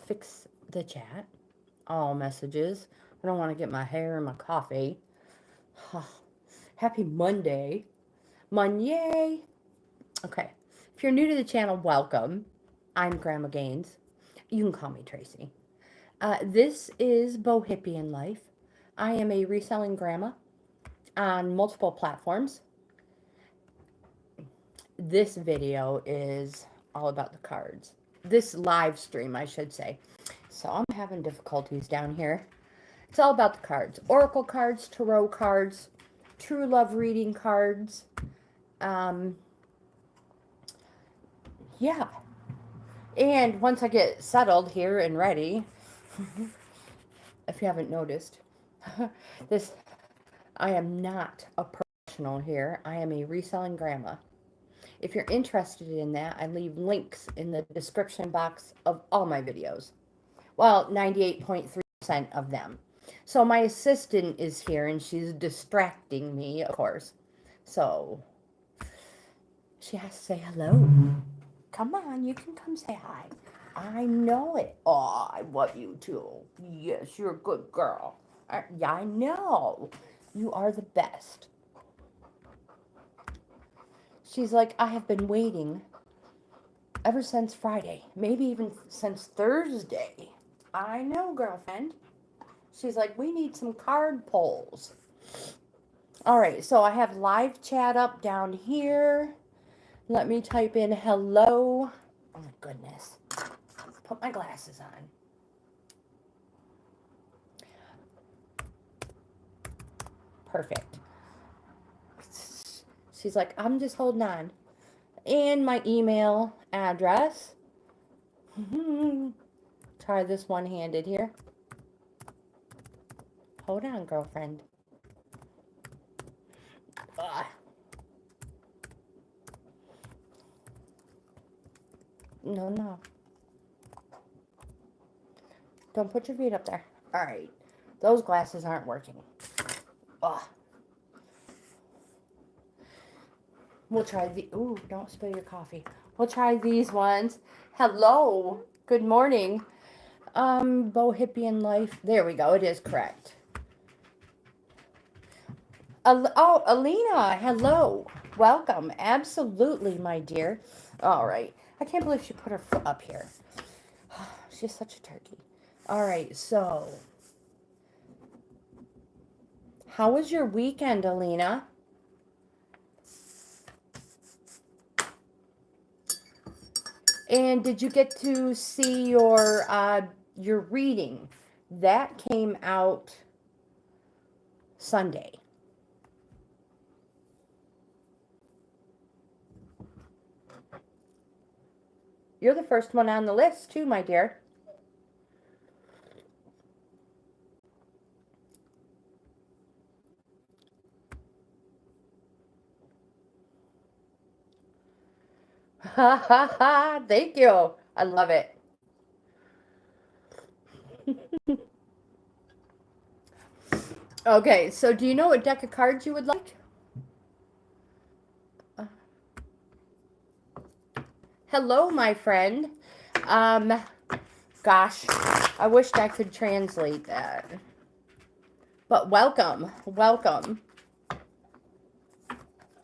fix the chat. All messages. I don't want to get my hair and my coffee. Happy Monday. Monday. Okay. If you're new to the channel, welcome. I'm Grandma Gaines. You can call me Tracy. This is Bohippianlife. I am a reselling grandma on multiple platforms. This video is all about the cards. This live stream, I should say. So I'm having difficulties down here. It's all about the cards. Oracle cards, tarot cards, true love reading cards. Yeah. And once I get settled here and ready, if you haven't noticed, this, I am not a professional here. I am a reselling grandma. If you're interested in that, I leave links in the description box of all my videos. Well, 98.3% of them. So my assistant is here and she's distracting me, of course. So she has to say hello. Come on, you can come say hi. I know it. Oh, I love you too. Yes, you're a good girl. Yeah, I know. You are the best. She's like, I have been waiting ever since Friday, maybe even since Thursday. I know, girlfriend. She's like, we need some card pulls. All right, so I have live chat up down here. Let me type in hello. Oh my goodness. Put my glasses on. Perfect. She's like, I'm just holding on. And my email address. Try this one-handed here. Hold on, girlfriend. Ugh. No. Don't put your feet up there. All right. Those glasses aren't working. Ugh. We'll try the... Ooh, don't spill your coffee. We'll try these ones. Hello. Good morning. Bohippianlife. There we go. It is correct. Oh, Alina. Hello. Welcome. Absolutely, my dear. All right. I can't believe she put her foot up here. She's such a turkey. All right, so how was your weekend, Alina? And did you get to see your reading? That came out Sunday. You're the first one on the list, too, my dear. Ha ha ha! Thank you. I love it. Okay, so do you know what deck of cards you would like? Hello, my friend. Gosh, I wished I could translate that. But welcome.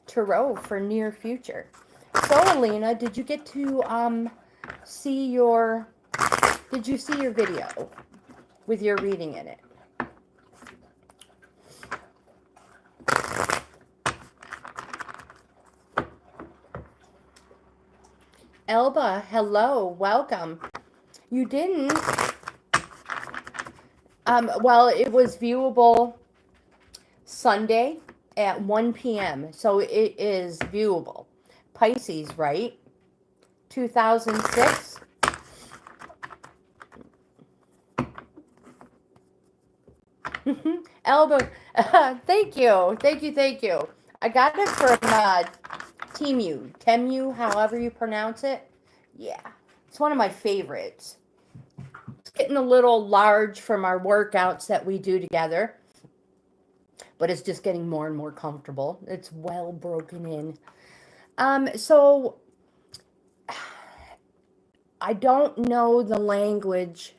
Tarot for near future. So, Alina, did you get to see your video with your reading in it? Elba, hello, welcome. You didn't? Well, it was viewable Sunday at 1 p.m. So it is viewable. Pisces, right? 2006. Elba, thank you. I got it from Temu, however you pronounce it. Yeah, it's one of my favorites. It's getting a little large from our workouts that we do together, but it's just getting more and more comfortable. It's well broken in. So I don't know the language.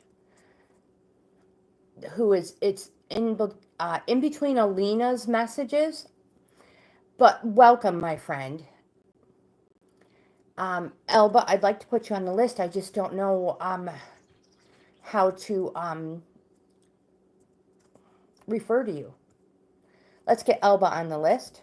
It's in between Alina's messages, but welcome, my friend. Elba, I'd like to put you on the list. I just don't know how to refer to you. Let's get Elba on the list.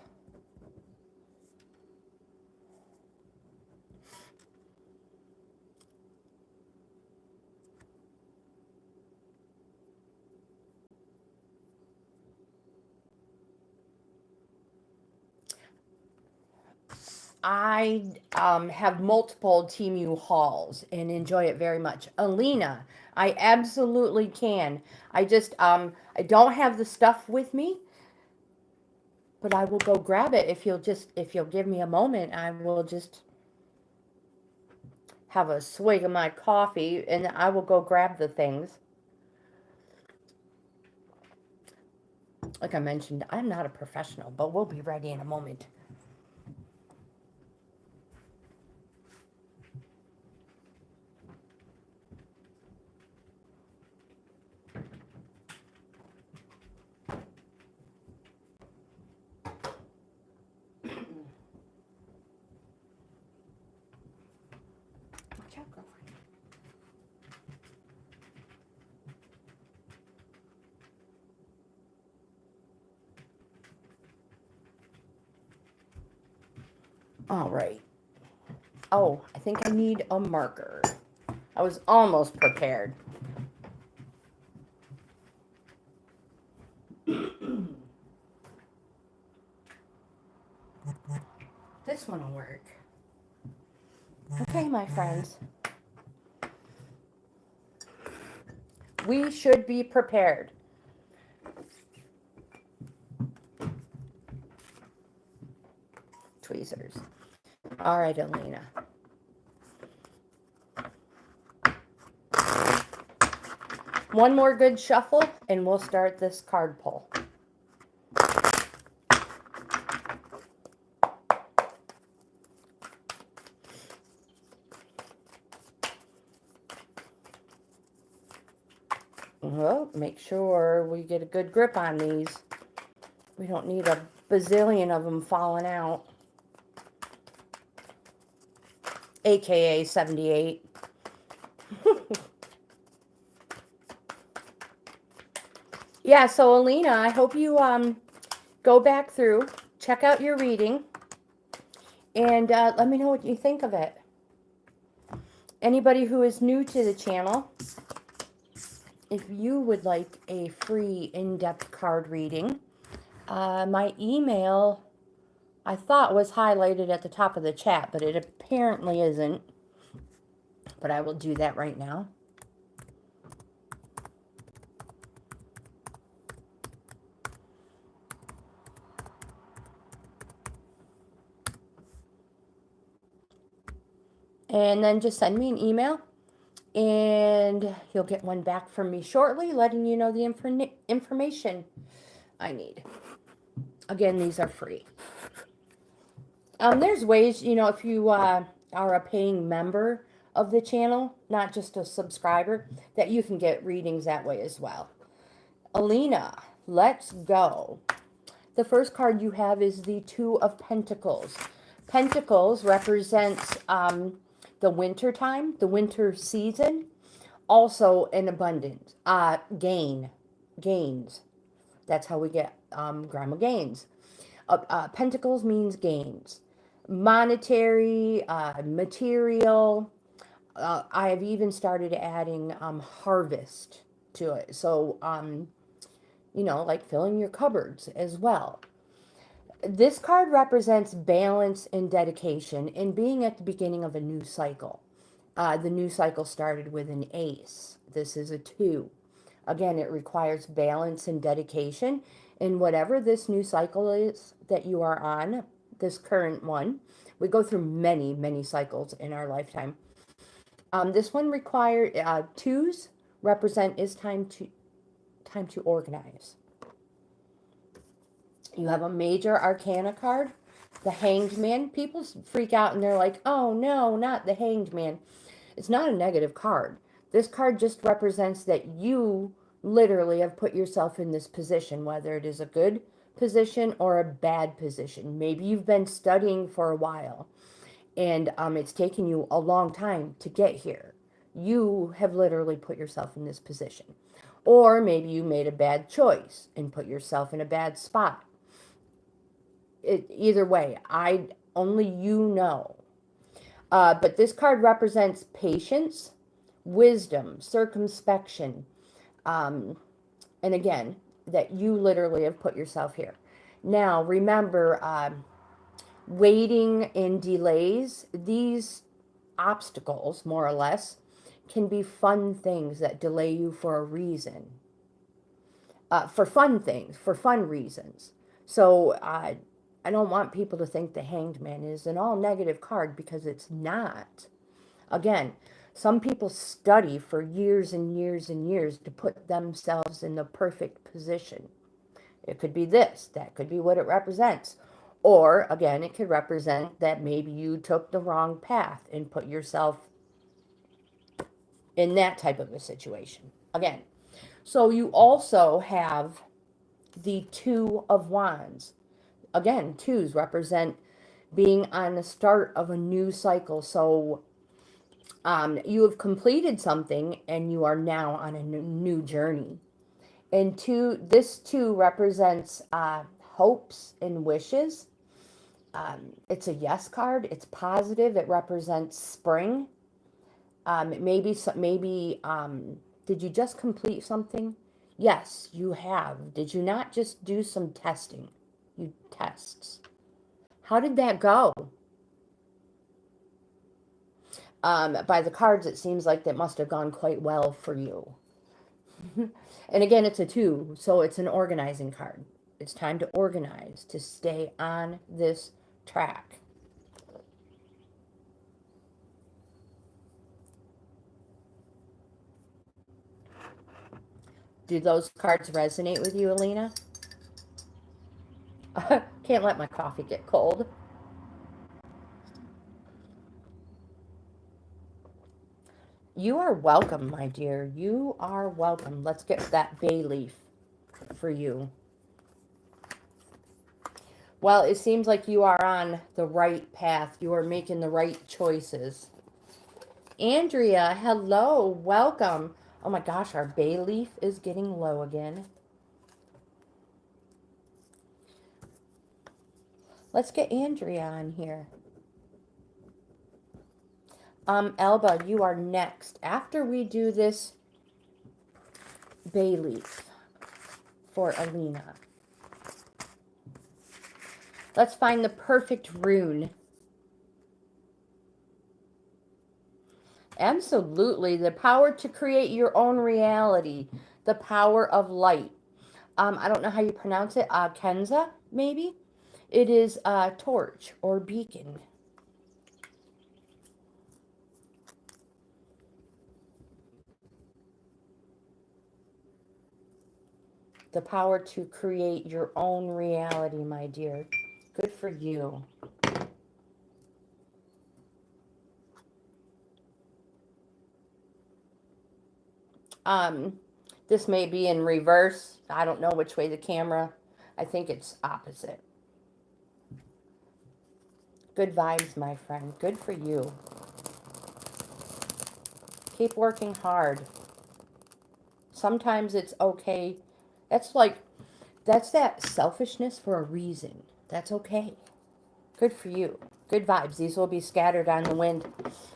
I have multiple Team U hauls and enjoy it very much. Alina, I absolutely can. I just I don't have the stuff with me, but I will go grab it if you'll give me a moment. I will just have a swig of my coffee and I will go grab the things. Like I mentioned, I'm not a professional, but we'll be ready in a moment. All right. Oh, I think I need a marker. I was almost prepared. This one will work. Okay, my friends. We should be prepared. Tweezers. All right, Alina. One more good shuffle, and we'll start this card pull. Well, make sure we get a good grip on these. We don't need a bazillion of them falling out. AKA 78. Yeah, so Alina, I hope you go back through, check out your reading, and let me know what you think of it. Anybody who is new to the channel, if you would like a free in-depth card reading, my email I thought was highlighted at the top of the chat, but it apparently isn't. But I will do that right now. And then just send me an email, and you'll get one back from me shortly, letting you know the information I need. Again, these are free. There's ways, you know, if you are a paying member of the channel, not just a subscriber, that you can get readings that way as well. Alina, let's go. The first card you have is the Two of Pentacles. Pentacles represents the winter time, the winter season, also an abundance. GAINZ. That's how we get Grandma GAINZ. Pentacles means gains. Monetary, material. I have even started adding harvest to it. So, you know, like filling your cupboards as well. This card represents balance and dedication and being at the beginning of a new cycle. The new cycle started with an ace. This is a 2. Again, it requires balance and dedication in whatever this new cycle is that you are on, this current one. We go through many, many cycles in our lifetime. This one requires 2s represent is time to organize. You have a major arcana card, the Hanged Man. People freak out and they're like, oh no, not the Hanged Man. It's not a negative card. This card just represents that you literally have put yourself in this position, whether it is a good position or a bad position. Maybe you've been studying for a while and it's taken you a long time to get here. You have literally put yourself in this position. Or maybe you made a bad choice and put yourself in a bad spot. Either way, only you know. But this card represents patience, wisdom, circumspection, and again, that you literally have put yourself here. Now, remember, waiting and delays, these obstacles, more or less, can be fun things that delay you for a reason. For fun things, for fun reasons. So I don't want people to think the Hanged Man is an all negative card, because it's not. Again, some people study for years and years and years to put themselves in the perfect position. It could be this, that could be what it represents. Or, again, it could represent that maybe you took the wrong path and put yourself in that type of a situation. Again, so you also have the Two of Wands. Again, twos represent being on the start of a new cycle. So you have completed something and you are now on a new journey. And this two represents hopes and wishes. It's a yes card. It's positive. It represents spring. Maybe did you just complete something? Yes, you have. Did you not just do some testing? You tests. How did that go? By the cards, it seems like that must have gone quite well for you. And again, it's a two, so it's an organizing card. It's time to organize, to stay on this track. Do those cards resonate with you, Alina? Can't let my coffee get cold. You are welcome, my dear. You are welcome. Let's get that bay leaf for you. Well, it seems like you are on the right path. You are making the right choices. Andrea, hello. Welcome. Oh my gosh, our bay leaf is getting low again. Let's get Andrea on here. Elba, you are next. After we do this bay leaf for Alina, let's find the perfect rune. Absolutely. The power to create your own reality. The power of light. I don't know how you pronounce it. Kenza, maybe? It is torch or beacon. The power to create your own reality, my dear. Good for you. This may be in reverse. I don't know which way the camera. I think it's opposite. Good vibes, my friend. Good for you. Keep working hard. Sometimes it's okay. That's that selfishness for a reason. That's okay. Good for you. Good vibes. These will be scattered on the wind.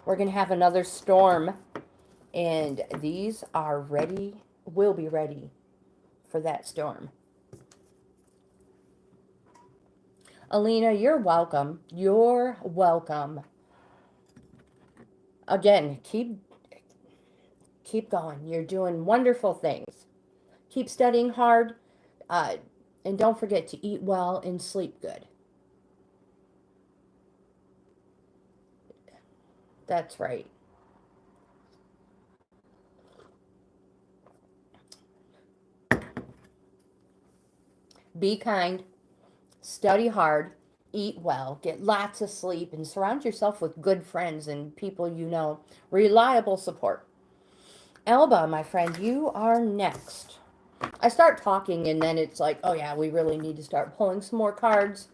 We're going to have another storm. And these are ready, will be ready for that storm. Alina, you're welcome. You're welcome. Again, keep going. You're doing wonderful things. Keep studying hard. And don't forget to eat well and sleep good. That's right. Be kind. Study hard. eat well, get lots of sleep, and surround yourself with good friends and people you know. Reliable support. Elba, my friend, you are next. I start talking and then it's like, oh yeah, we really need to start pulling some more cards.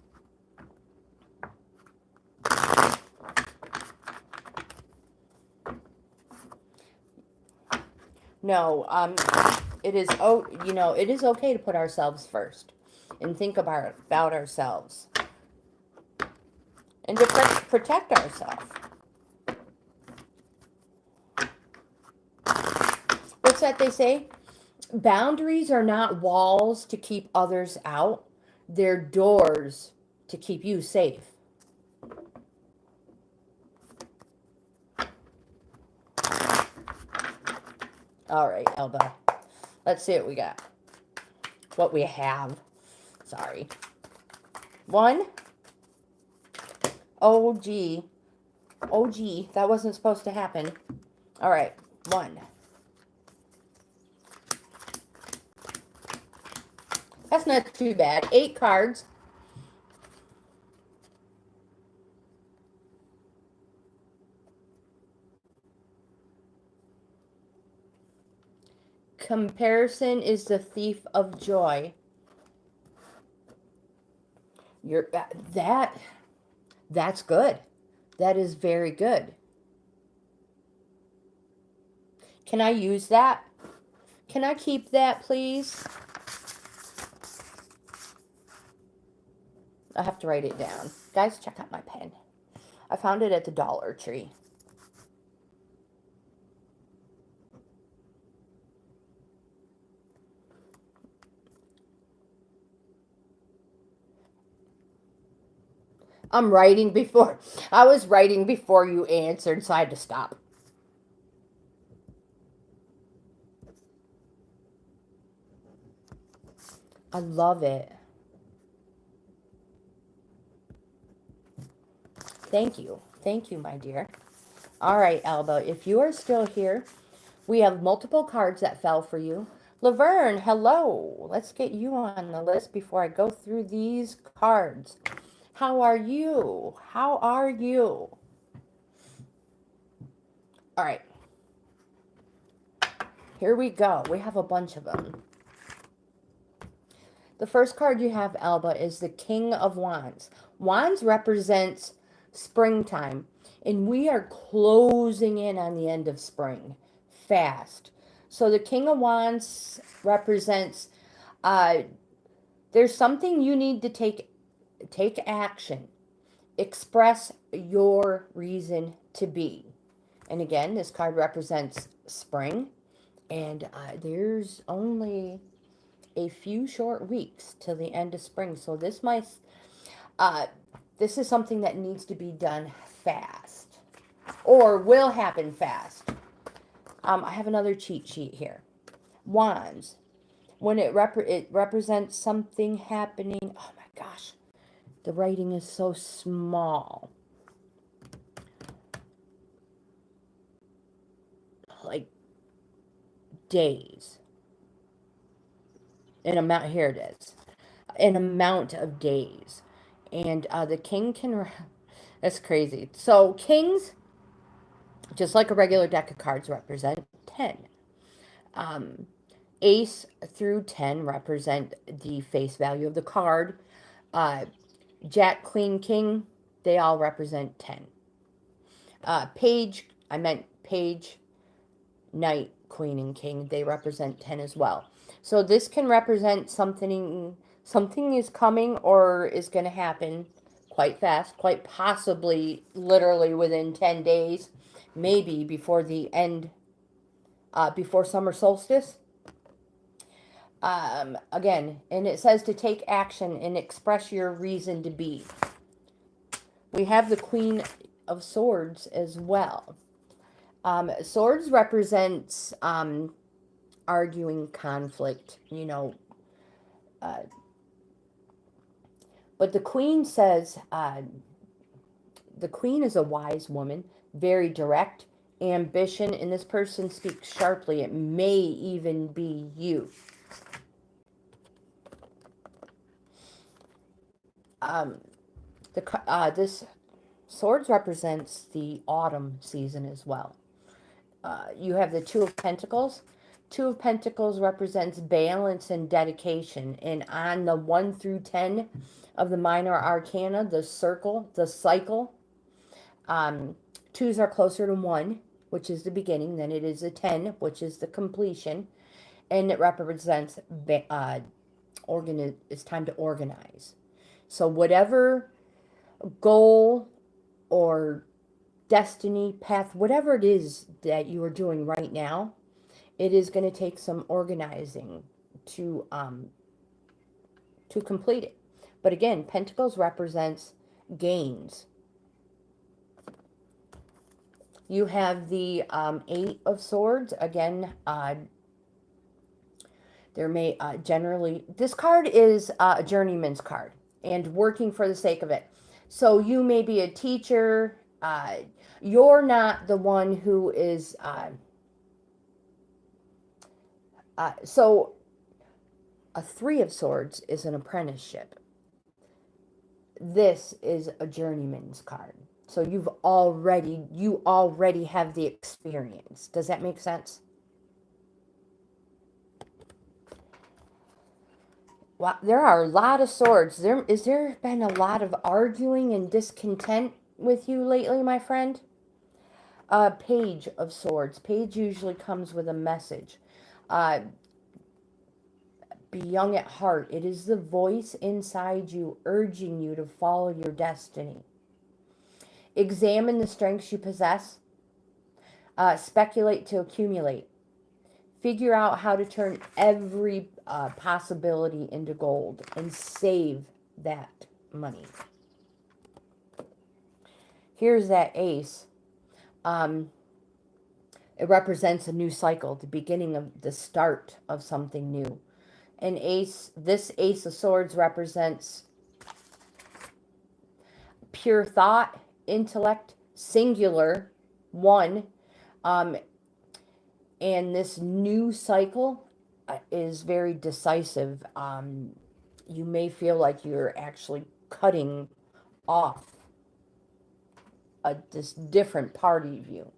No, it is, oh, you know, it is okay to put ourselves first and think about ourselves and to protect ourselves. What's that they say? Boundaries are not walls to keep others out. They're doors to keep you safe. All right, Elba. Let's see what we got. What we have. Sorry. 1. Oh, gee. Oh, gee. That wasn't supposed to happen. All right. 1. That's not too bad. 8 cards. Comparison is the thief of joy. That's good. That is very good. Can I use that? Can I keep that, please? I have to write it down. Guys, check out my pen. I found it at the Dollar Tree. I was writing before you answered, so I had to stop. I love it. Thank you. Thank you, my dear. All right, Alba, if you are still here, we have multiple cards that fell for you. Laverne, hello. Let's get you on the list before I go through these cards. How are you? How are you? All right. Here we go. We have a bunch of them. The first card you have, Alba, is the King of Wands. Wands represents springtime, and we are closing in on the end of spring fast. So the King of Wands represents there's something you need to take action. Express your reason to be. And again, this card represents spring, and there's only a few short weeks till the end of spring. So this is something that needs to be done fast, or will happen fast. I have another cheat sheet here. Wands, when it represents something happening. Oh my gosh, the writing is so small. Like days. An amount, here it is. An amount of days. And the king can, that's crazy. So kings, just like a regular deck of cards, represent 10. Ace through 10 represent the face value of the card. Jack, Queen, King, they all represent 10. Page, Knight, Queen, and King, they represent 10 as well. So this can represent something is coming or is going to happen quite fast, quite possibly literally within 10 days, maybe before the end, before summer solstice. Again, and it says to take action and express your reason to be. We have the Queen of Swords as well. Swords represents arguing, conflict, you know. But the Queen says, the Queen is a wise woman, very direct, ambition, and this person speaks sharply. It may even be you. This swords represents the autumn season as well. You have the Two of Pentacles. Two of Pentacles represents balance and dedication. And on the 1 through 10 of the minor arcana, the circle, the cycle, twos are closer to 1, which is the beginning, than it is a 10, which is the completion. And it represents it's time to organize. So whatever goal or destiny, path, whatever it is that you are doing right now, it is going to take some organizing to complete it. But again, Pentacles represents gains. You have the Eight of Swords. Again, there may generally, this card is a journeyman's card and working for the sake of it. So you may be a teacher. You're not the one who is, so a Three of Swords is an apprenticeship. This is a journeyman's card. So you already have the experience. Does that make sense? Wow, there are a lot of swords. Is there been a lot of arguing and discontent with you lately, my friend? Page of Swords. Page usually comes with a message. Be young at heart. It is the voice inside you urging you to follow your destiny. Examine the strengths you possess. Speculate to accumulate. Figure out how to turn every possibility into gold and save that money. Here's that ace. It represents a new cycle, the beginning of the start of something new. An ace, this Ace of Swords represents pure thought, intellect, singular, one. And this new cycle is very decisive. You may feel like you're actually cutting off this different part of you,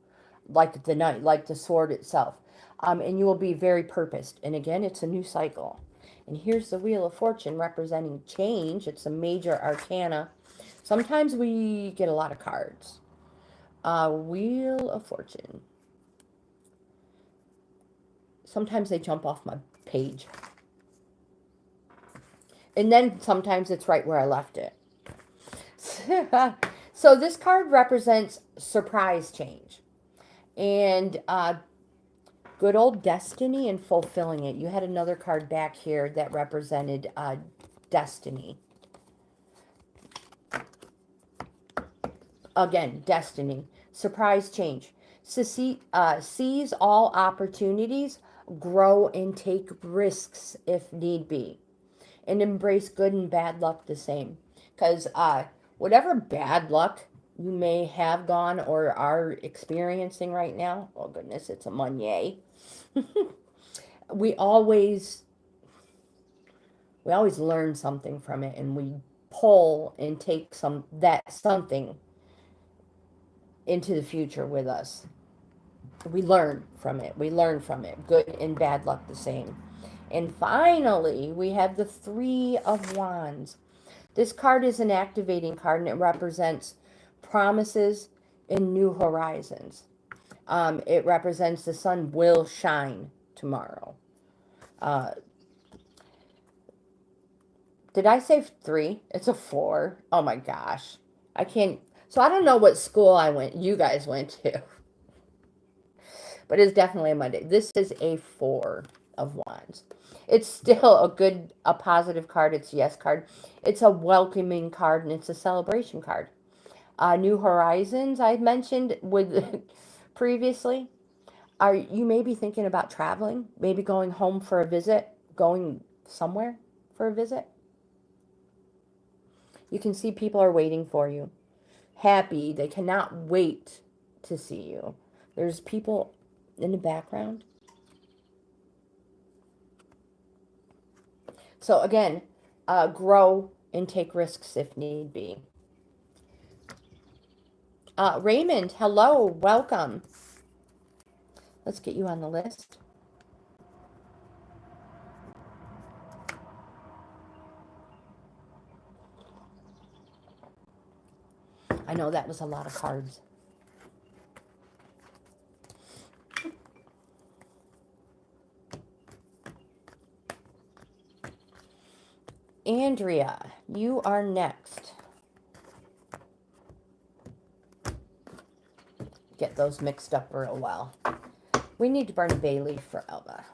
like the knight, like the sword itself. And you will be very purposed. And again, it's a new cycle. And here's the Wheel of Fortune representing change. It's a major arcana. Sometimes we get a lot of cards. Wheel of Fortune. Sometimes they jump off my page. And then sometimes it's right where I left it. So this card represents surprise change. And good old destiny and fulfilling it. You had another card back here that represented destiny. Again, destiny. Surprise change. Seize all opportunities. Grow and take risks if need be. And embrace good and bad luck the same. Because whatever bad luck you may have gone or are experiencing right now, oh goodness, it's a Monnier. we always learn something from it, and we pull and take something into the future with us. We learn from it. Good and bad luck the same. And finally, we have the Three of Wands. This card is an activating card, and it represents promises and new horizons. It represents the sun will shine tomorrow. Did I say 3? It's a 4. Oh my gosh. I can't. So I don't know what school you guys went to. But it's definitely a Monday. This is a 4 of Wands. It's still a positive card. It's a yes card. It's a welcoming card, and it's a celebration card. New horizons, I mentioned with previously. You may be thinking about traveling, maybe going home for a visit, going somewhere for a visit. You can see people are waiting for you. Happy. They cannot wait to see you. There's people in the background. So again, grow and take risks if need be. Raymond, hello, welcome. Let's get you on the list. I know that was a lot of cards. Andrea, you are next. Get those mixed up real well. We need to burn a bay leaf for Elba.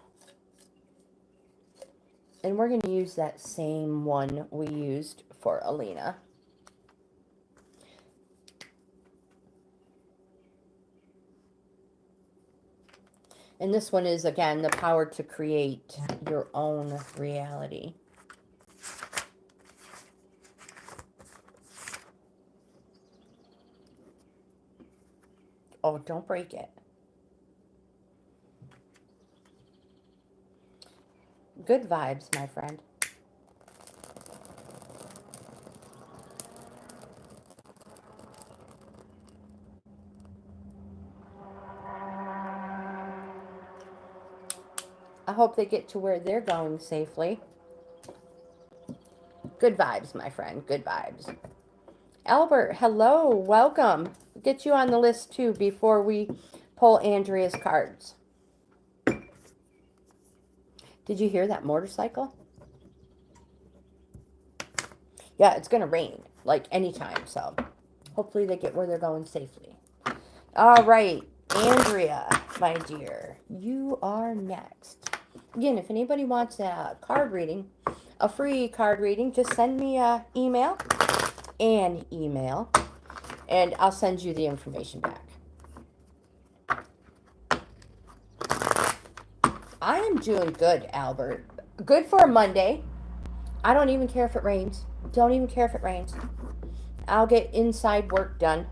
And we're going to use that same one we used for Alina. And this one is, again, the power to create your own reality. Oh, don't break it. Good vibes, my friend. I hope they get to where they're going safely. Good vibes, my friend. Good vibes. Albert, hello. Welcome. Get you on the list, too, before we pull Andrea's cards. Did you hear that motorcycle? Yeah, it's going to rain, like, anytime, so hopefully they get where they're going safely. All right, Andrea, my dear, you are next. Again, if anybody wants a card reading, a free card reading, just send me an email, and I'll send you the information back. I am doing good, Albert. Good for a Monday. I don't even care if it rains. Don't even care if it rains. I'll get inside work done.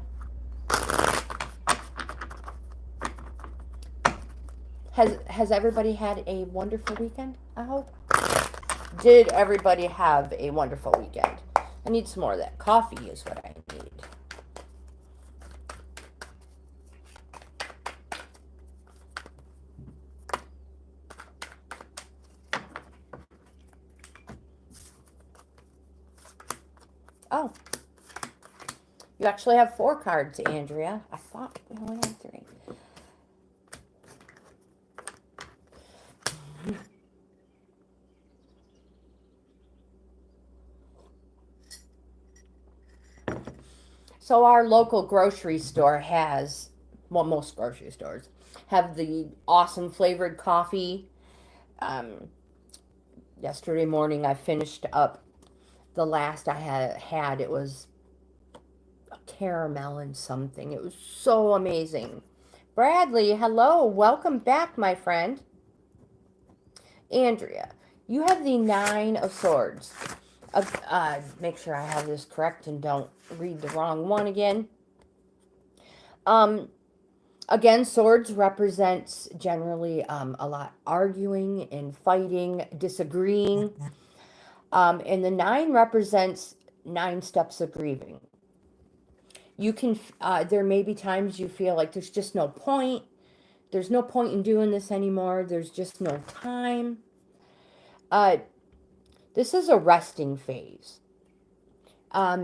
Has everybody had a wonderful weekend, I hope? Did everybody have a wonderful weekend? I need some more of that coffee is what I need. Oh. You actually have 4 cards, Andrea. I thought we only had 3. So our local grocery store has, well, most grocery stores have the awesome flavored coffee. Yesterday morning I finished up the last I had. It was a caramel and something. It was so amazing. Bradley, hello. Welcome back, my friend. Andrea, you have the 9 of Swords. Make sure I have this correct and don't read the wrong one again. Again, swords represents generally a lot arguing and fighting, disagreeing. And the 9 represents 9 steps of grieving. You can, there may be times you feel like there's just no point. There's no point in doing this anymore. There's just no time. This is a resting phase. I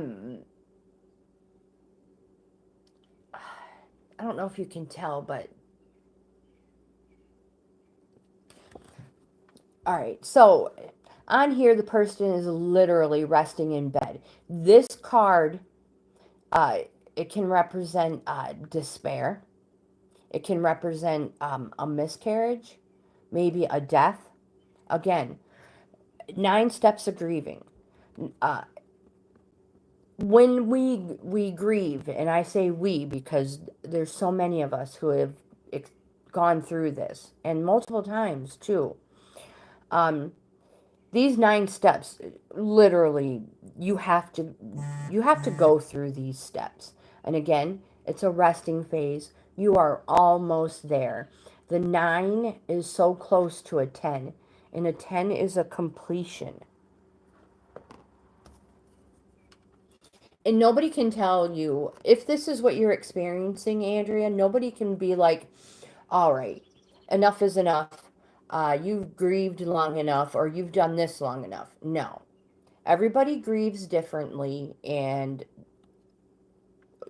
don't know if you can tell, but all right. So on here, the person is literally resting in bed. This card, it can represent despair. It can represent a miscarriage, maybe a death. Again, 9 steps of grieving. When we grieve, and I say we because there's so many of us who have gone through this, and multiple times too. These 9 steps, literally, you have to go through these steps. And again, it's a resting phase. You are almost there. The 9 is so close to a 10, and a 10 is a completion. And nobody can tell you, if this is what you're experiencing, Andrea, nobody can be like, all right, enough is enough. You've grieved long enough, or you've done this long enough. No. Everybody grieves differently, and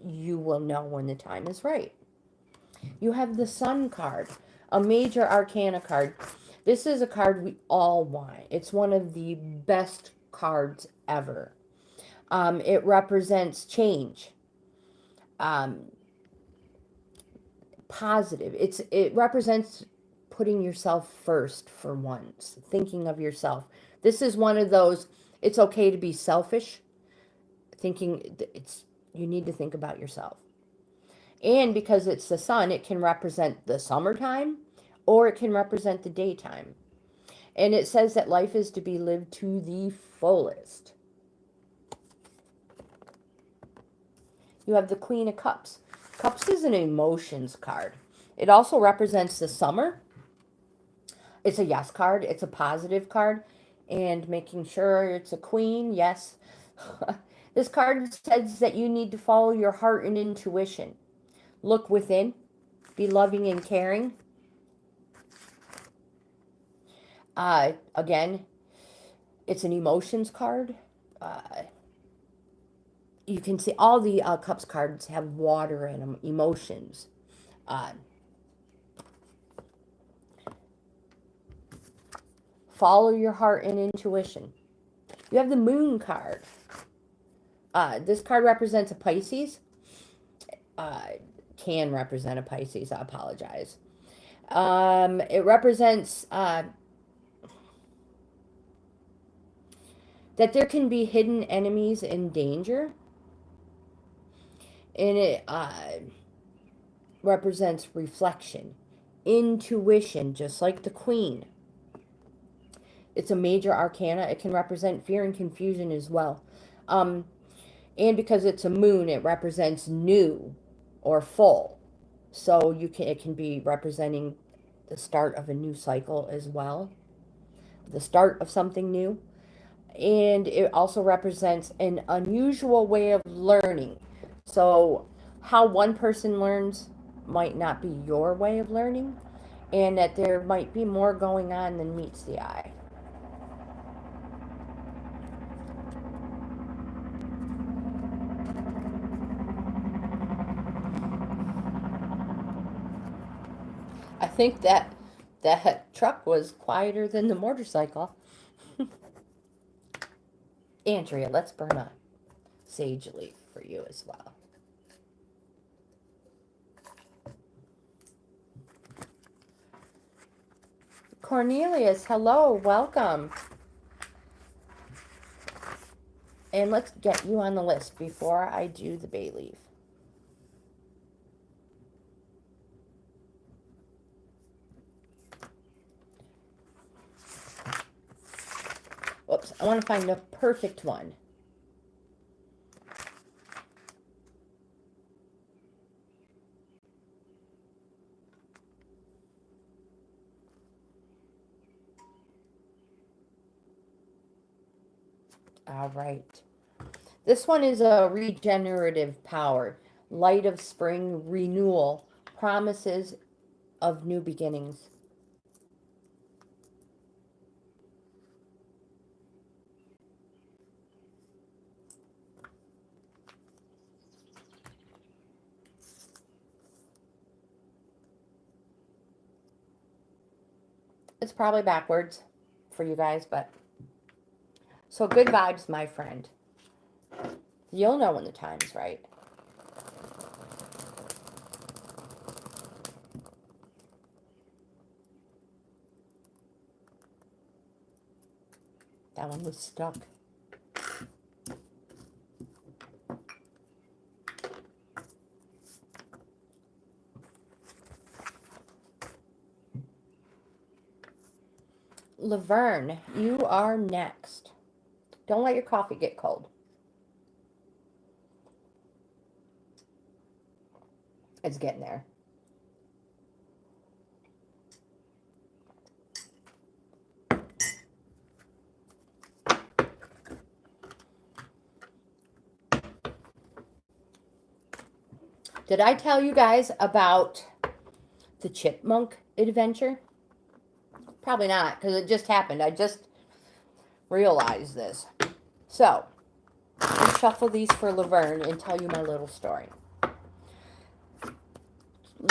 you will know when the time is right. You have the Sun card, a major arcana card. This is a card we all want. It's one of the best cards ever. It represents change, um, positive. It represents putting yourself first for once, thinking of yourself. This is one of those. It's okay to be selfish. Thinking it's you need to think about yourself. And because it's the sun, it can represent the summertime, or it can represent the daytime. And it says that life is to be lived to the fullest. You have the Queen of Cups. Cups is an emotions card. It also represents the summer. It's a yes card. It's a positive card. And making sure it's a queen, yes. This card says that you need to follow your heart and intuition. Look within. Be loving and caring. Again, it's an emotions card. You can see all the Cups cards have water in them, emotions. Follow your heart and intuition. You have the Moon card. This card represents a Pisces. Can represent a Pisces. I apologize. It represents that there can be hidden enemies in danger. And it represents reflection, intuition, just like the Queen. It's a major arcana. It can represent fear and confusion as well. And because it's a moon, it represents new or full. So it can be representing the start of a new cycle as well, the start of something new. And it also represents an unusual way of learning. So how one person learns might not be your way of learning, and that there might be more going on than meets the eye. I think that truck was quieter than the motorcycle. Andrea, let's burn a sage leaf for you as well. Cornelius, hello, welcome. And let's get you on the list before I do the bay leaf. Whoops, I want to find the perfect one. All right. This one is a regenerative power, light of spring, renewal, promises of new beginnings. It's probably backwards for you guys, but so good vibes, my friend. You'll know when the time's right. That one was stuck. Laverne, you are next. Don't let your coffee get cold. It's getting there. Did I tell you guys about the chipmunk adventure? Probably not, because it just happened. I just realized this. So, I'll shuffle these for Laverne and tell you my little story.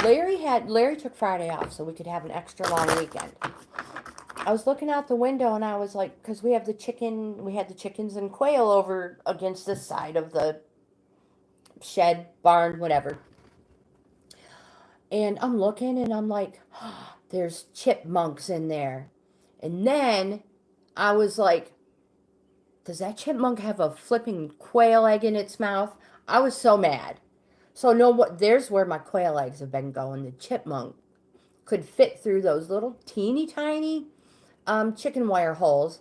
Larry took Friday off so we could have an extra long weekend. I was looking out the window and I was like, because we had the chickens and quail over against this side of the shed, barn, whatever. And I'm looking and I'm like, oh, there's chipmunks in there. And then I was like, does that chipmunk have a flipping quail egg in its mouth? I was so mad. So there's where my quail eggs have been going. The chipmunk could fit through those little teeny tiny chicken wire holes,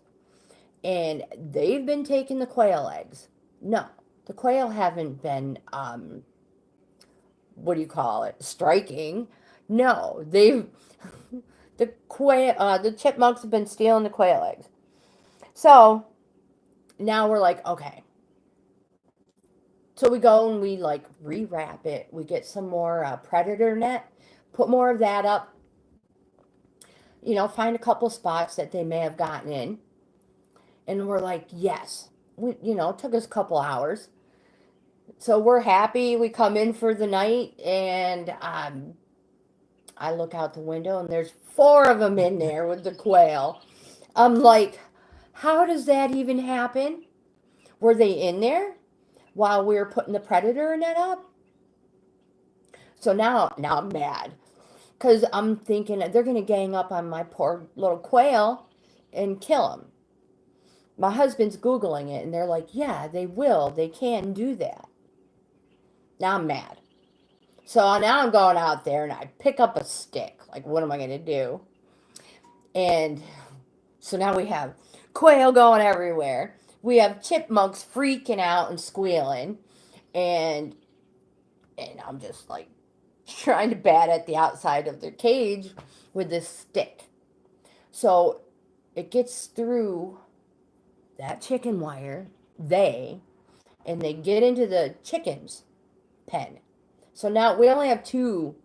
and they've been taking the quail eggs. No, the quail haven't been what do you call it? Striking. No, the chipmunks have been stealing the quail eggs. So now we're like, okay. So we go and we like rewrap it. We get some more predator net, put more of that up. You know, find a couple spots that they may have gotten in. And we're like, yes. It took us a couple hours. So we're happy. We come in for the night and I look out the window and there's 4 of them in there with the quail. I'm like, how does that even happen? Were they in there while we were putting the predator net up? So now I'm mad because I'm thinking they're going to gang up on my poor little quail and kill him. My husband's Googling it and they're like, yeah, they will. They can do that. Now I'm mad. So now I'm going out there and I pick up a stick. Like, what am I going to do? And so now we have quail going everywhere. We have chipmunks freaking out and squealing. And I'm just like trying to bat at the outside of their cage with this stick. So it gets through that chicken wire, and they get into the chicken's pen. So now we only have 2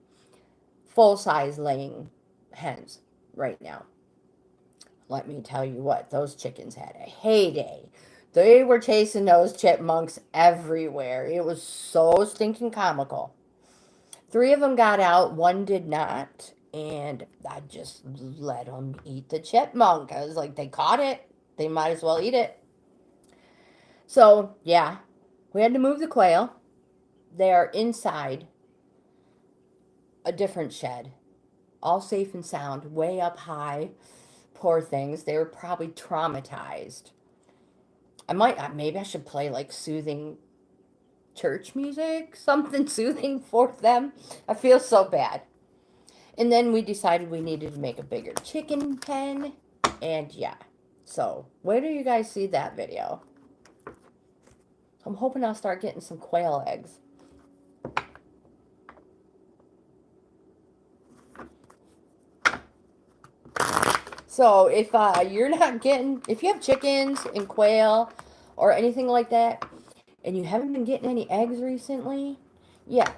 full-size laying hens right now. Let me tell you what, those chickens had a heyday. They were chasing those chipmunks everywhere. It was so stinking comical. 3 of them got out, 1 did not, and I just let them eat the chipmunk. I was like, they caught it. They might as well eat it. So, yeah, we had to move the quail. They are inside a different shed, all safe and sound, way up high. Poor things. They were probably traumatized. Maybe I should play like soothing church music, something soothing for them. I feel so bad. And then we decided we needed to make a bigger chicken pen. And yeah, so where do you guys see that video? I'm hoping I'll start getting some quail eggs. So if if you have chickens and quail or anything like that, and you haven't been getting any eggs recently, yeah,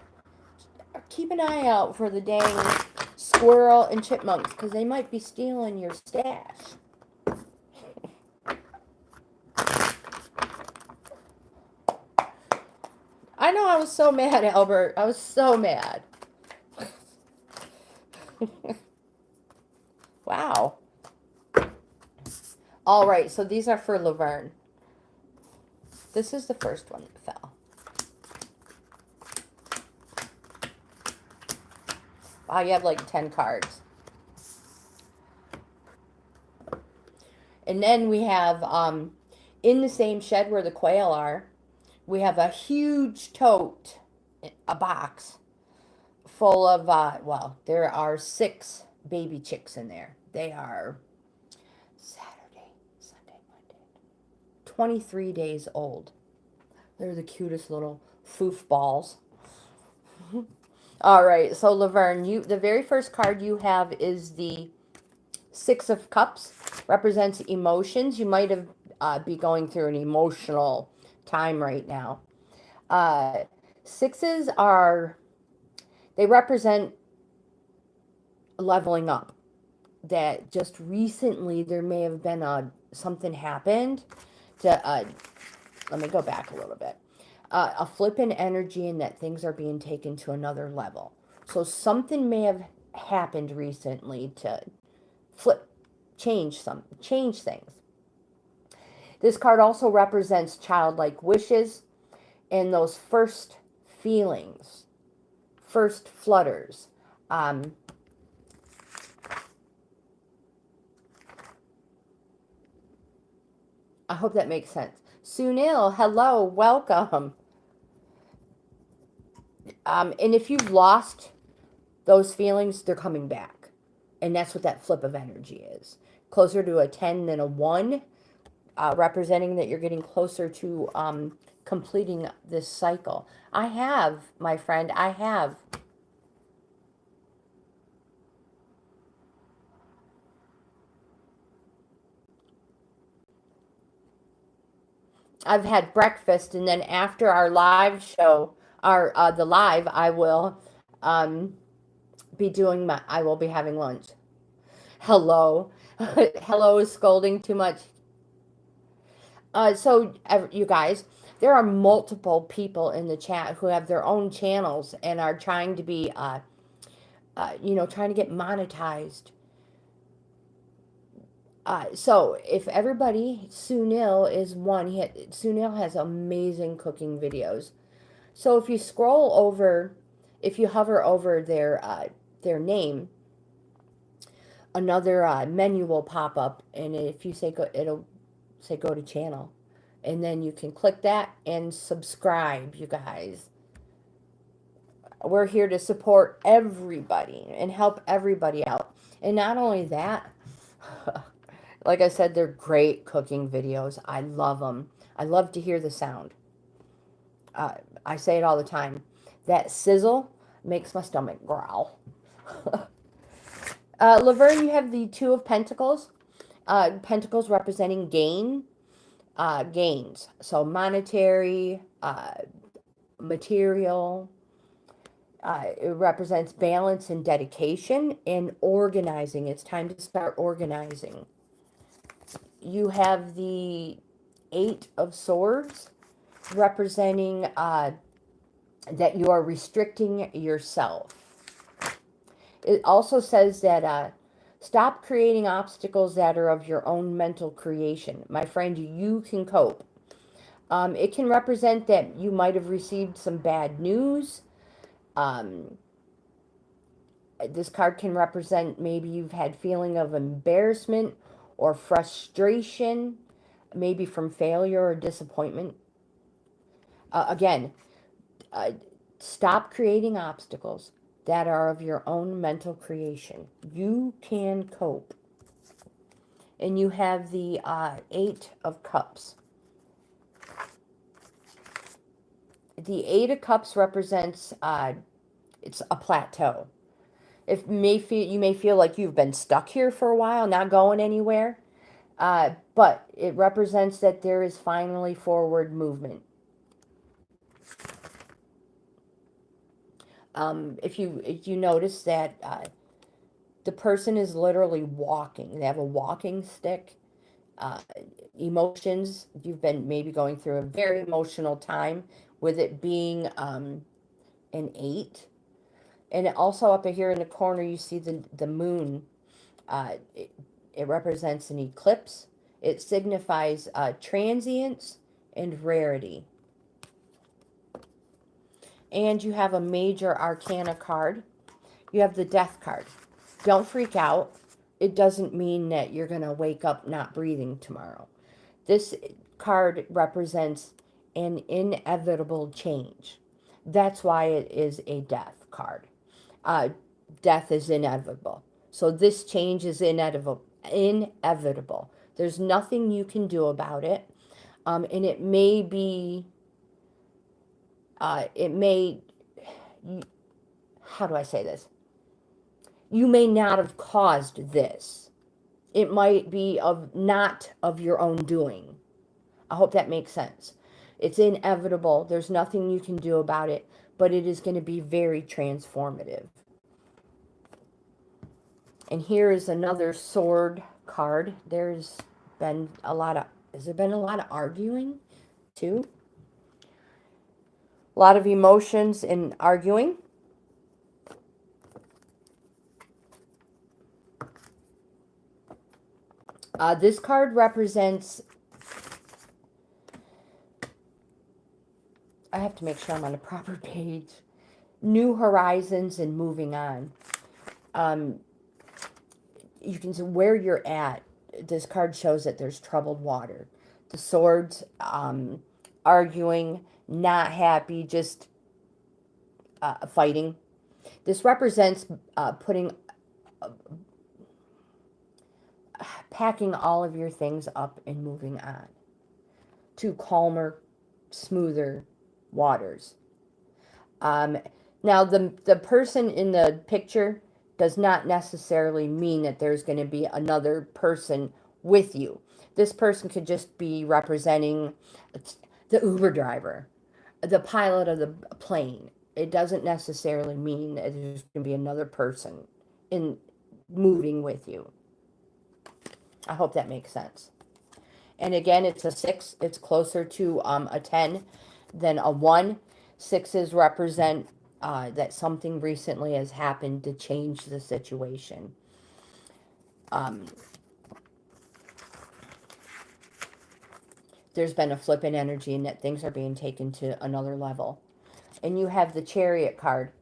keep an eye out for the dang squirrel and chipmunks because they might be stealing your stash. I know I was so mad, Albert. I was so mad. Wow. All right, so these are for Laverne. This is the first one that fell. Wow, you have like 10 cards. And then we have, in the same shed where the quail are, we have a huge tote, a box, full of, there are 6 baby chicks in there. They are Saturday, Sunday, Monday, 23 days old. They're the cutest little foofballs. All right, so Laverne, the very first card you have is the 6 of Cups. Represents emotions. You might have be going through an emotional time right now. 6s are They represent leveling up. That just recently there may have been something happened to, let me go back a little bit. A flip in energy, and that things are being taken to another level. So something may have happened recently to change things. This card also represents childlike wishes and those first feelings, first flutters. I hope that makes sense. Sunil, hello, welcome. And if you've lost those feelings, they're coming back. And that's what that flip of energy is. Closer to a 10 than a 1, representing that you're getting closer to completing this cycle. I have, my friend, I have. I've had breakfast, and then after our live show, the live, I will I will be having lunch. Hello. Hello is scolding too much. So you guys, there are multiple people in the chat who have their own channels and are trying to be, trying to get monetized. So if everybody, Sunil is one. Sunil has amazing cooking videos. So if you scroll over, if you hover over their name, another menu will pop up, and if you say go, it'll say go to channel, and then you can click that and subscribe. You guys, we're here to support everybody and help everybody out. And not only that, like I said, they're great cooking videos. I love them. I love to hear the sound. I say it all the time. That sizzle makes my stomach growl. Laverne, you have the Two of Pentacles. Pentacles representing gains. So monetary, material. It represents balance and dedication and organizing. It's time to start organizing. You have the Eight of Swords representing that you are restricting yourself. It also says that stop creating obstacles that are of your own mental creation. My friend, you can cope. It can represent that you might have received some bad news. This card can represent maybe you've had feeling of embarrassment or frustration, maybe from failure or disappointment. Again, stop creating obstacles that are of your own mental creation. You can cope. And you have the Eight of Cups. The Eight of Cups represents it's a plateau. You may feel like you've been stuck here for a while, not going anywhere, but it represents that there is finally forward movement. If you notice that the person is literally walking, they have a walking stick. Emotions, you've been maybe going through a very emotional time with it being an 8. And also up here in the corner, you see the moon. It represents an eclipse. It signifies transience and rarity. And you have a major arcana card. You have the Death card. Don't freak out. It doesn't mean that you're going to wake up not breathing tomorrow. This card represents an inevitable change. That's why it is a Death card. Death is inevitable. So this change is inevitable. There's nothing you can do about it. And it may be, how do I say this? You may not have caused this. It might be not of your own doing. I hope that makes sense. It's inevitable. There's nothing you can do about it. but it is going to be very transformative. And here is another sword card. Has there been a lot of arguing too? A lot of emotions in arguing. This card represents, I have to make sure I'm on the proper page, new horizons and moving on. You can see where you're at. This card shows that there's troubled water. The swords, arguing, not happy, just fighting. This represents packing all of your things up and moving on to calmer, smoother waters. Now, the person in the picture does not necessarily mean that there's going to be another person with you. This person could just be representing the Uber driver, the pilot of the plane. It doesn't necessarily mean that there's going to be another person in moving with you. I hope that makes sense. And again, it's a 6. It's closer to a 10 than a 1. 6s represent that something recently has happened to change the situation. There's been a flip in energy and that things are being taken to another level. And you have the Chariot card.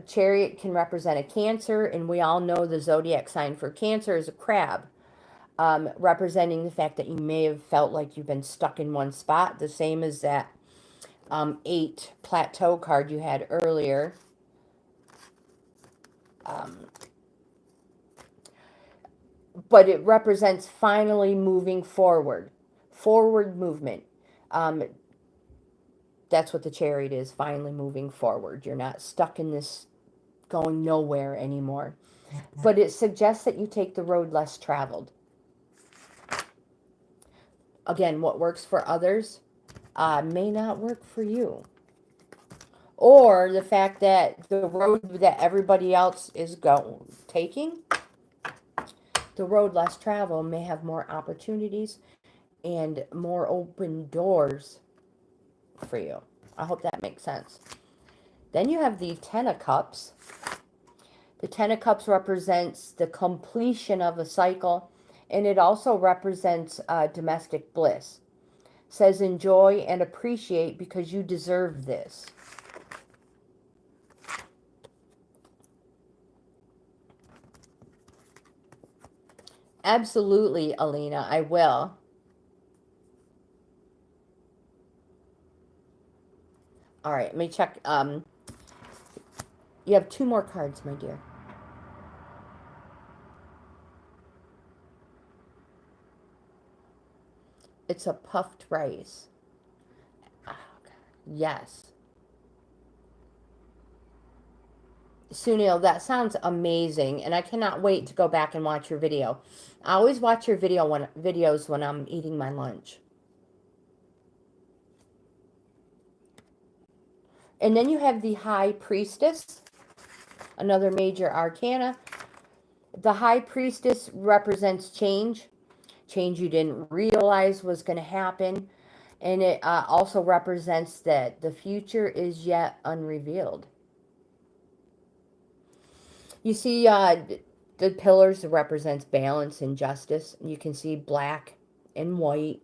Chariot can represent a Cancer, and we all know the zodiac sign for Cancer is a crab. Representing the fact that you may have felt like you've been stuck in one spot, the same as that 8 plateau card you had earlier. But it represents finally moving forward. Forward movement. That's what the Chariot is, finally moving forward. You're not stuck in this going nowhere anymore. But it suggests that you take the road less traveled. Again, what works for others may not work for you. Or the fact that the road that everybody else is taking, the road less traveled, may have more opportunities and more open doors for you. I hope that makes sense. Then you have the 10 of Cups. The 10 of Cups represents the completion of a cycle, and it also represents domestic bliss. It says enjoy and appreciate because you deserve this. Absolutely, Alina, I will. All right, let me check. You have 2 more cards, my dear. It's a puffed rice. Oh, yes. Sunil, that sounds amazing, and I cannot wait to go back and watch your video. I always watch your videos when I'm eating my lunch. And then you have the High Priestess, another major arcana. The High Priestess represents change you didn't realize was going to happen. And it also represents that the future is yet unrevealed. You see the pillars represents balance and justice. You can see black and white.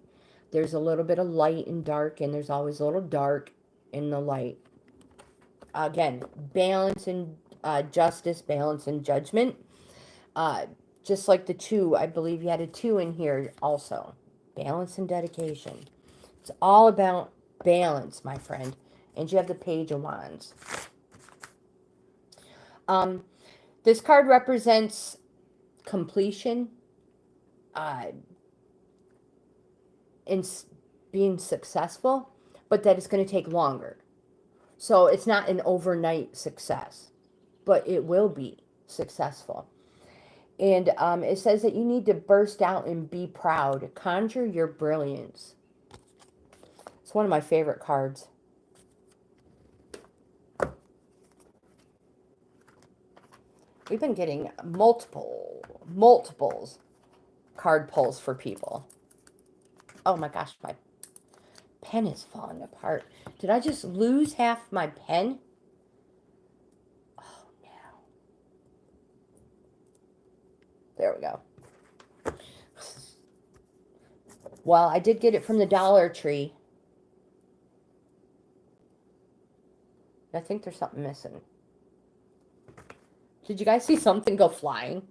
There's a little bit of light and dark, and there's always a little dark in the light. Again, balance and justice, balance and judgment. Just like the 2, I believe you had a 2 in here also. Balance and dedication. It's all about balance, my friend. And you have the Page of Wands. This card represents completion, in being successful, but that it's going to take longer. So it's not an overnight success, but it will be successful. And it says that you need to burst out and be proud. Conjure your brilliance. It's one of my favorite cards. We've been getting multiples card pulls for people. Oh my gosh, my pen is falling apart. Did I just lose half my pen? Oh no. There we go. Well, I did get it from the Dollar Tree. I think there's something missing. Did you guys see something go flying?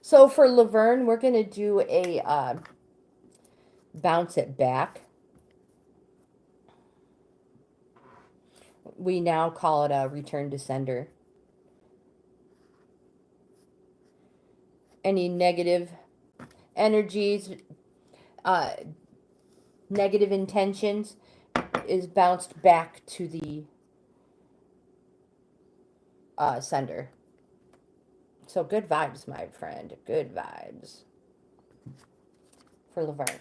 So for Laverne, we're going to do a bounce it back. We now call it a return to sender. Any negative energies, negative intentions is bounced back to the sender. So good vibes, my friend. Good vibes for Laverne.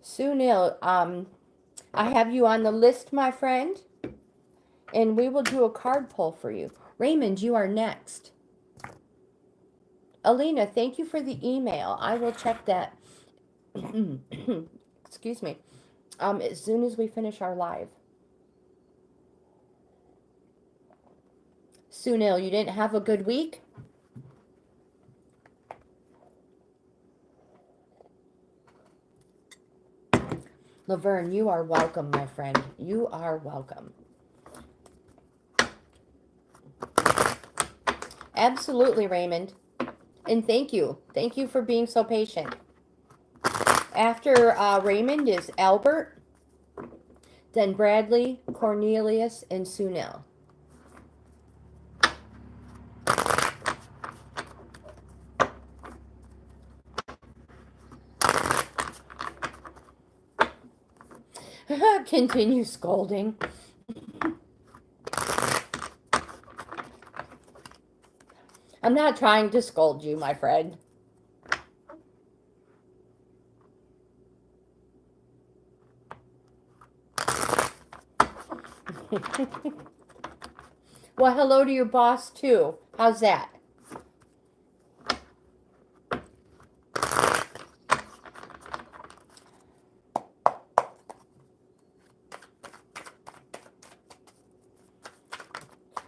Sunil, I have you on the list, my friend, and we will do a card pull for you. Raymond, you are next. Alina, thank you for the email. I will check that. Excuse me. As soon as we finish our live. Sunil, you didn't have a good week? Laverne, you are welcome, my friend. You are welcome. Absolutely, Raymond. And thank you. Thank you for being so patient. After Raymond is Albert, then Bradley, Cornelius, and Sunil. Continue scolding. I'm not trying to scold you, my friend. Well, hello to your boss, too. How's that?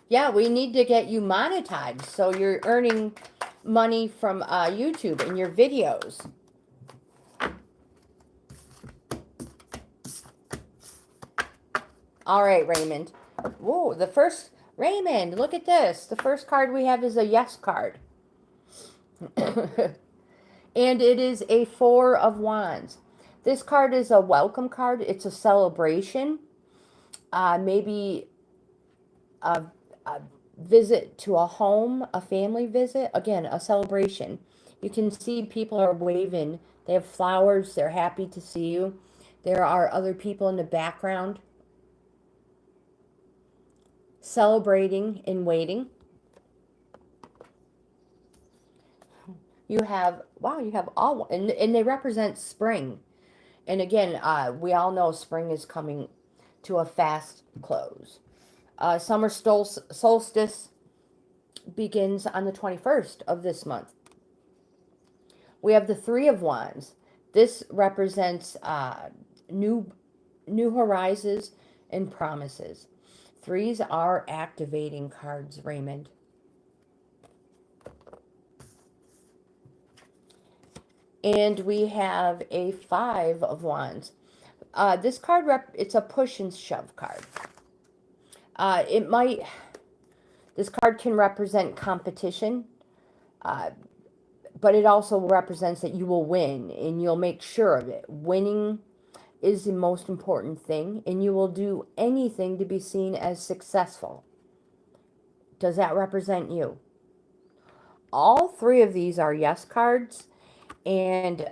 Yeah, we need to get you monetized so you're earning money from YouTube and your videos. All right, Raymond. Whoa, Raymond, look at this. The first card we have is a yes card. And it is a Four of Wands. This card is a welcome card. It's a celebration. Maybe a visit to a home, a family visit. Again, a celebration. You can see people are waving. They have flowers. They're happy to see you. There are other people in the background celebrating and waiting. You have, wow, you have all, and they represent spring. And again, we all know spring is coming to a fast close. Summer solstice begins on the 21st of this month. We have the Three of Wands. This represents new horizons and promises. Threes are activating cards, Raymond. And we have a Five of Wands. This card, it's a push and shove card. This card can represent competition, but it also represents that you will win and you'll make sure of it. Winning is the most important thing, and you will do anything to be seen as successful. Does that represent you? All three of these are yes cards, and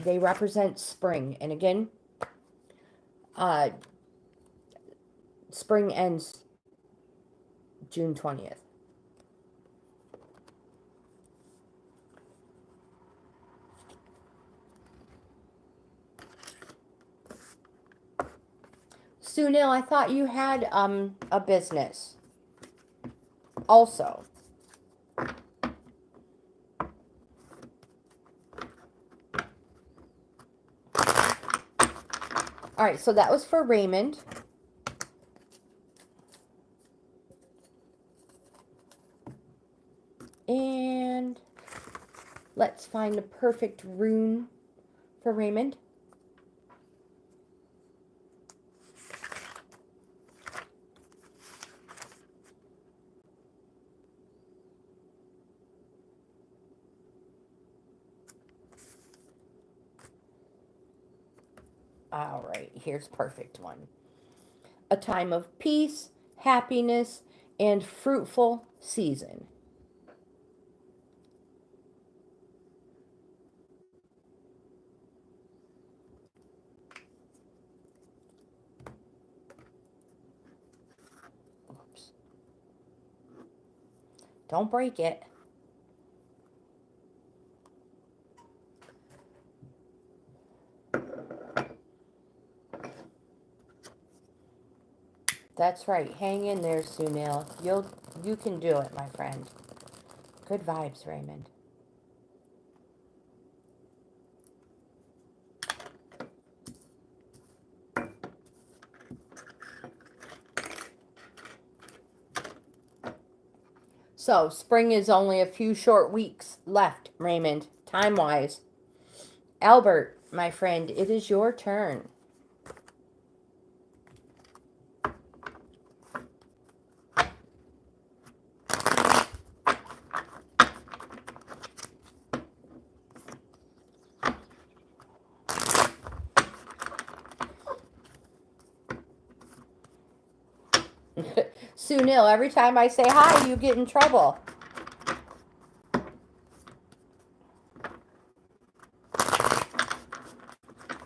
they represent spring. And again, Uh, spring ends June 20th. Sunil, I thought you had a business also. All right, so that was for Raymond. And let's find the perfect rune for Raymond. All right, here's perfect one. A time of peace, happiness, and fruitful season. Oops. Don't break it. That's right. Hang in there, Sunil. You can do it, my friend. Good vibes, Raymond. So, spring is only a few short weeks left, Raymond, time-wise. Albert, my friend, it is your turn. Sunil, every time I say hi, you get in trouble.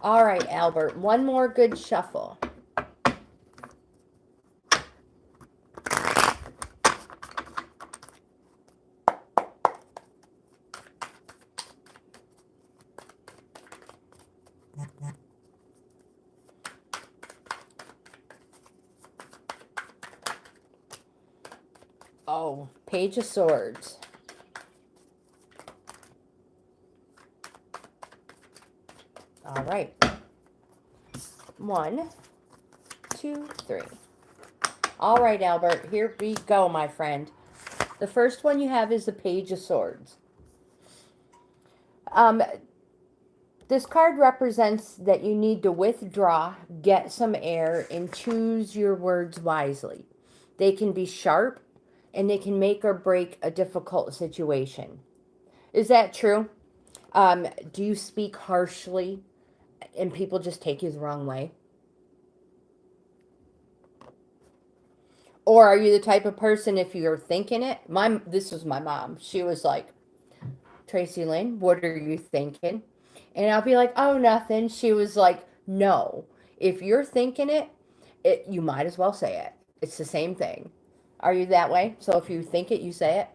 All right, Albert, one more good shuffle. Oh, Page of Swords. All right. 1, 2, 3. All right, Albert, here we go, my friend. The first one you have is the Page of Swords. This card represents that you need to withdraw, get some air, and choose your words wisely. They can be sharp, and they can make or break a difficult situation. Is that true? Do you speak harshly, and people just take you the wrong way? Or are you the type of person, if you're thinking it? This was my mom. She was like, Tracy Lynn, what are you thinking? And I'll be like, oh, nothing. She was like, no. If you're thinking it, you might as well say it. It's the same thing. Are you that way? So if you think it, you say it?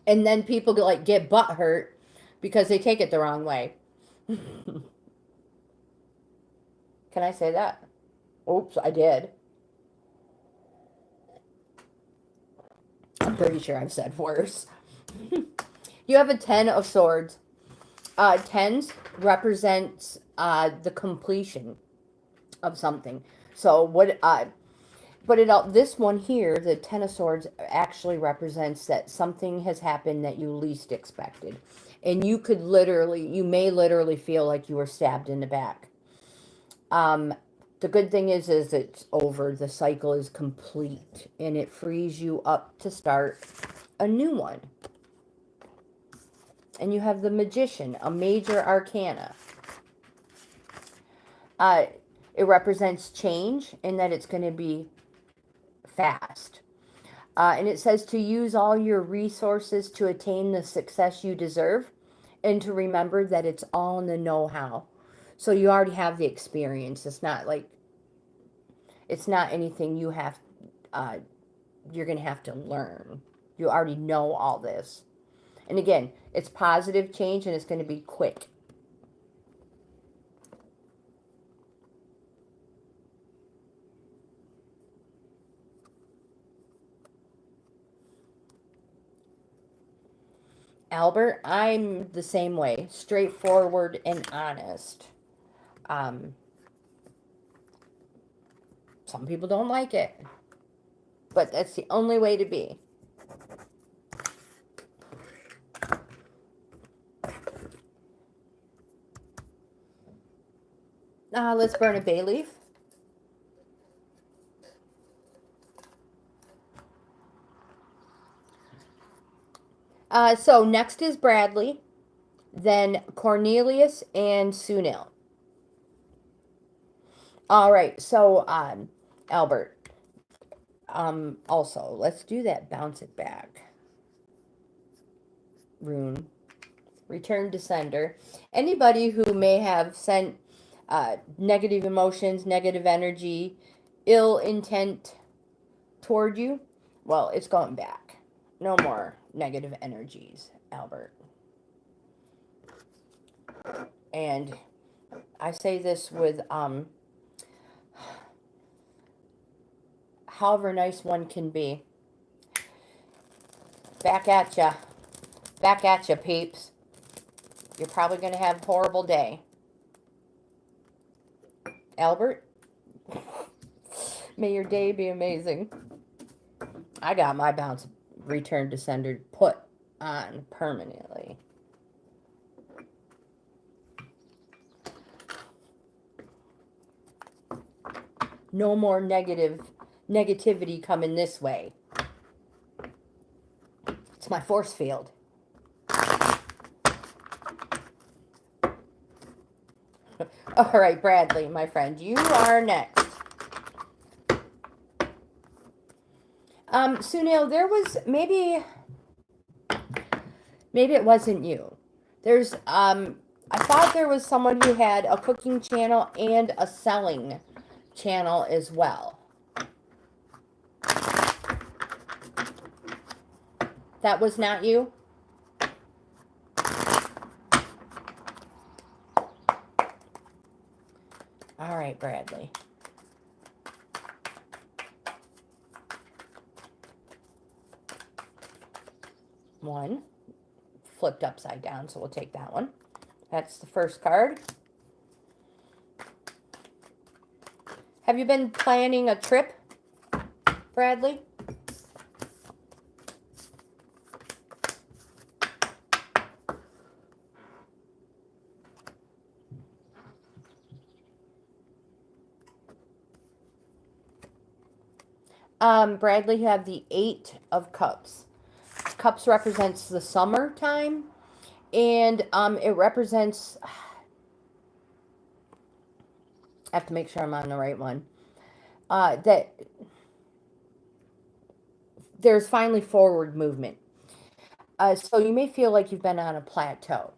And then people get butt hurt because they take it the wrong way. Can I say that? Oops, I did. I'm pretty sure I've said worse. You have a 10 of Swords. Tens represents the completion of something. So this one here, the 10 of Swords, actually represents that something has happened that you least expected. And you may literally feel like you were stabbed in the back. The good thing is it's over. The cycle is complete, and it frees you up to start a new one. And you have the Magician, a major arcana. It represents change in that it's going to be fast. And it says to use all your resources to attain the success you deserve, and to remember that it's all in the know-how. So you already have the experience. It's not like, it's not anything you have, you're going to have to learn. You already know all this. And again, it's positive change, and it's going to be quick. Albert, I'm the same way, straightforward and honest. Um, some people don't like it, but that's the only way to be. Let's burn a bay leaf. So next is Bradley, then Cornelius, and Sunil. All right, so Albert, also, let's do that bounce it back rune. Return to sender. Anybody who may have sent negative emotions, negative energy, ill intent toward you, well, it's going back. No more negative energies, Albert. And I say this with however nice one can be. Back at ya. Back at ya, peeps. You're probably going to have a horrible day. Albert, may your day be amazing. I got my bounce return to sender put on permanently. No more negativity coming this way. It's my force field. All right, Bradley, my friend, you are next. Sunil, there was maybe it wasn't you. There's I thought there was someone who had a cooking channel and a selling channel as well. That was not you? All right, Bradley. One. Flipped upside down, so we'll take that one. That's the first card. Have you been planning a trip, Bradley? Bradley, you have the 8 of Cups. Cups represents the summertime, and it represents, I have to make sure I'm on the right one, that there's finally forward movement. So you may feel like you've been on a plateau.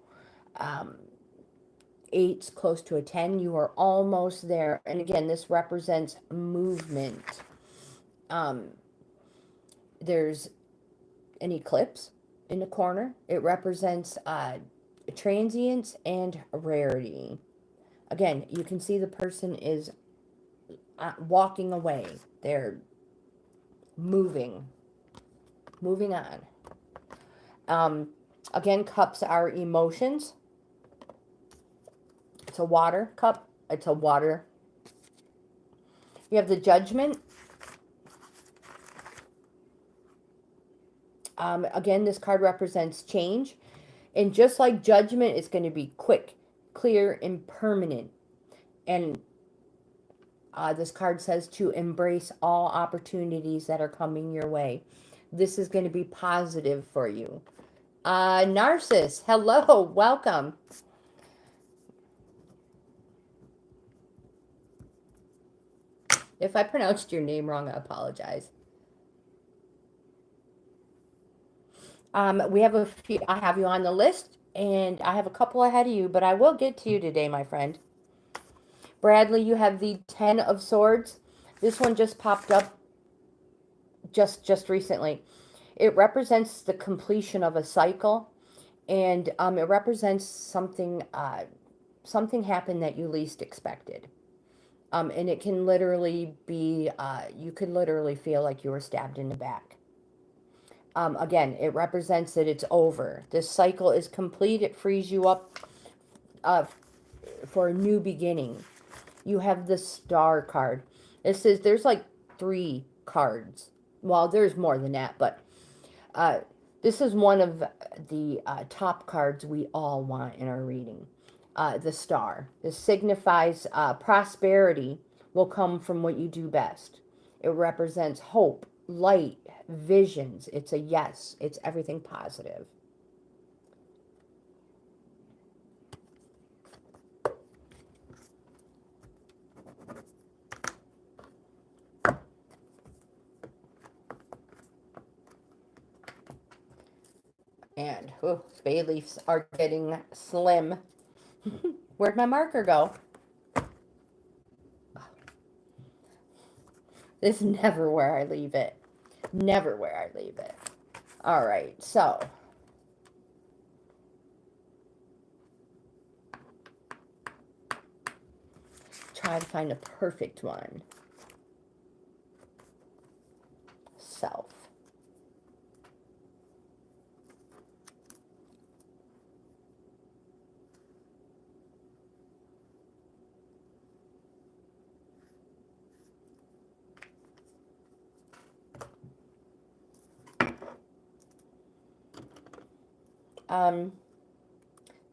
8's close to a 10. You are almost there. And again, this represents movement. There's an eclipse in the corner. It represents transience and rarity. Again, you can see the person is walking away. They're moving on. Again, cups are emotions. It's a water cup. It's a water. You have the Judgment. Again, this card represents change. And just like Judgment, it's going to be quick, clear, and permanent. And this card says to embrace all opportunities that are coming your way. This is going to be positive for you. Narcissus, hello, welcome. If I pronounced your name wrong, I apologize. We have a few, I have you on the list, and I have a couple ahead of you, but I will get to you today, my friend. Bradley, you have the 10 of Swords. This one just popped up just recently. It represents the completion of a cycle, and it represents something something happened that you least expected. And it can literally be, you could literally feel like you were stabbed in the back. Again, it represents that it's over. This cycle is complete. It frees you up uh, for a new beginning. You have the Star card. It says there's like 3 cards. Well, there's more than that, but this is one of the top cards we all want in our reading. The Star. This signifies prosperity will come from what you do best. It represents hope, light, visions. It's a yes. It's everything positive. And bay leaves are getting slim. Where'd my marker go? This is never where I leave it. Never where I leave it. All right, so try to find a perfect one. Self.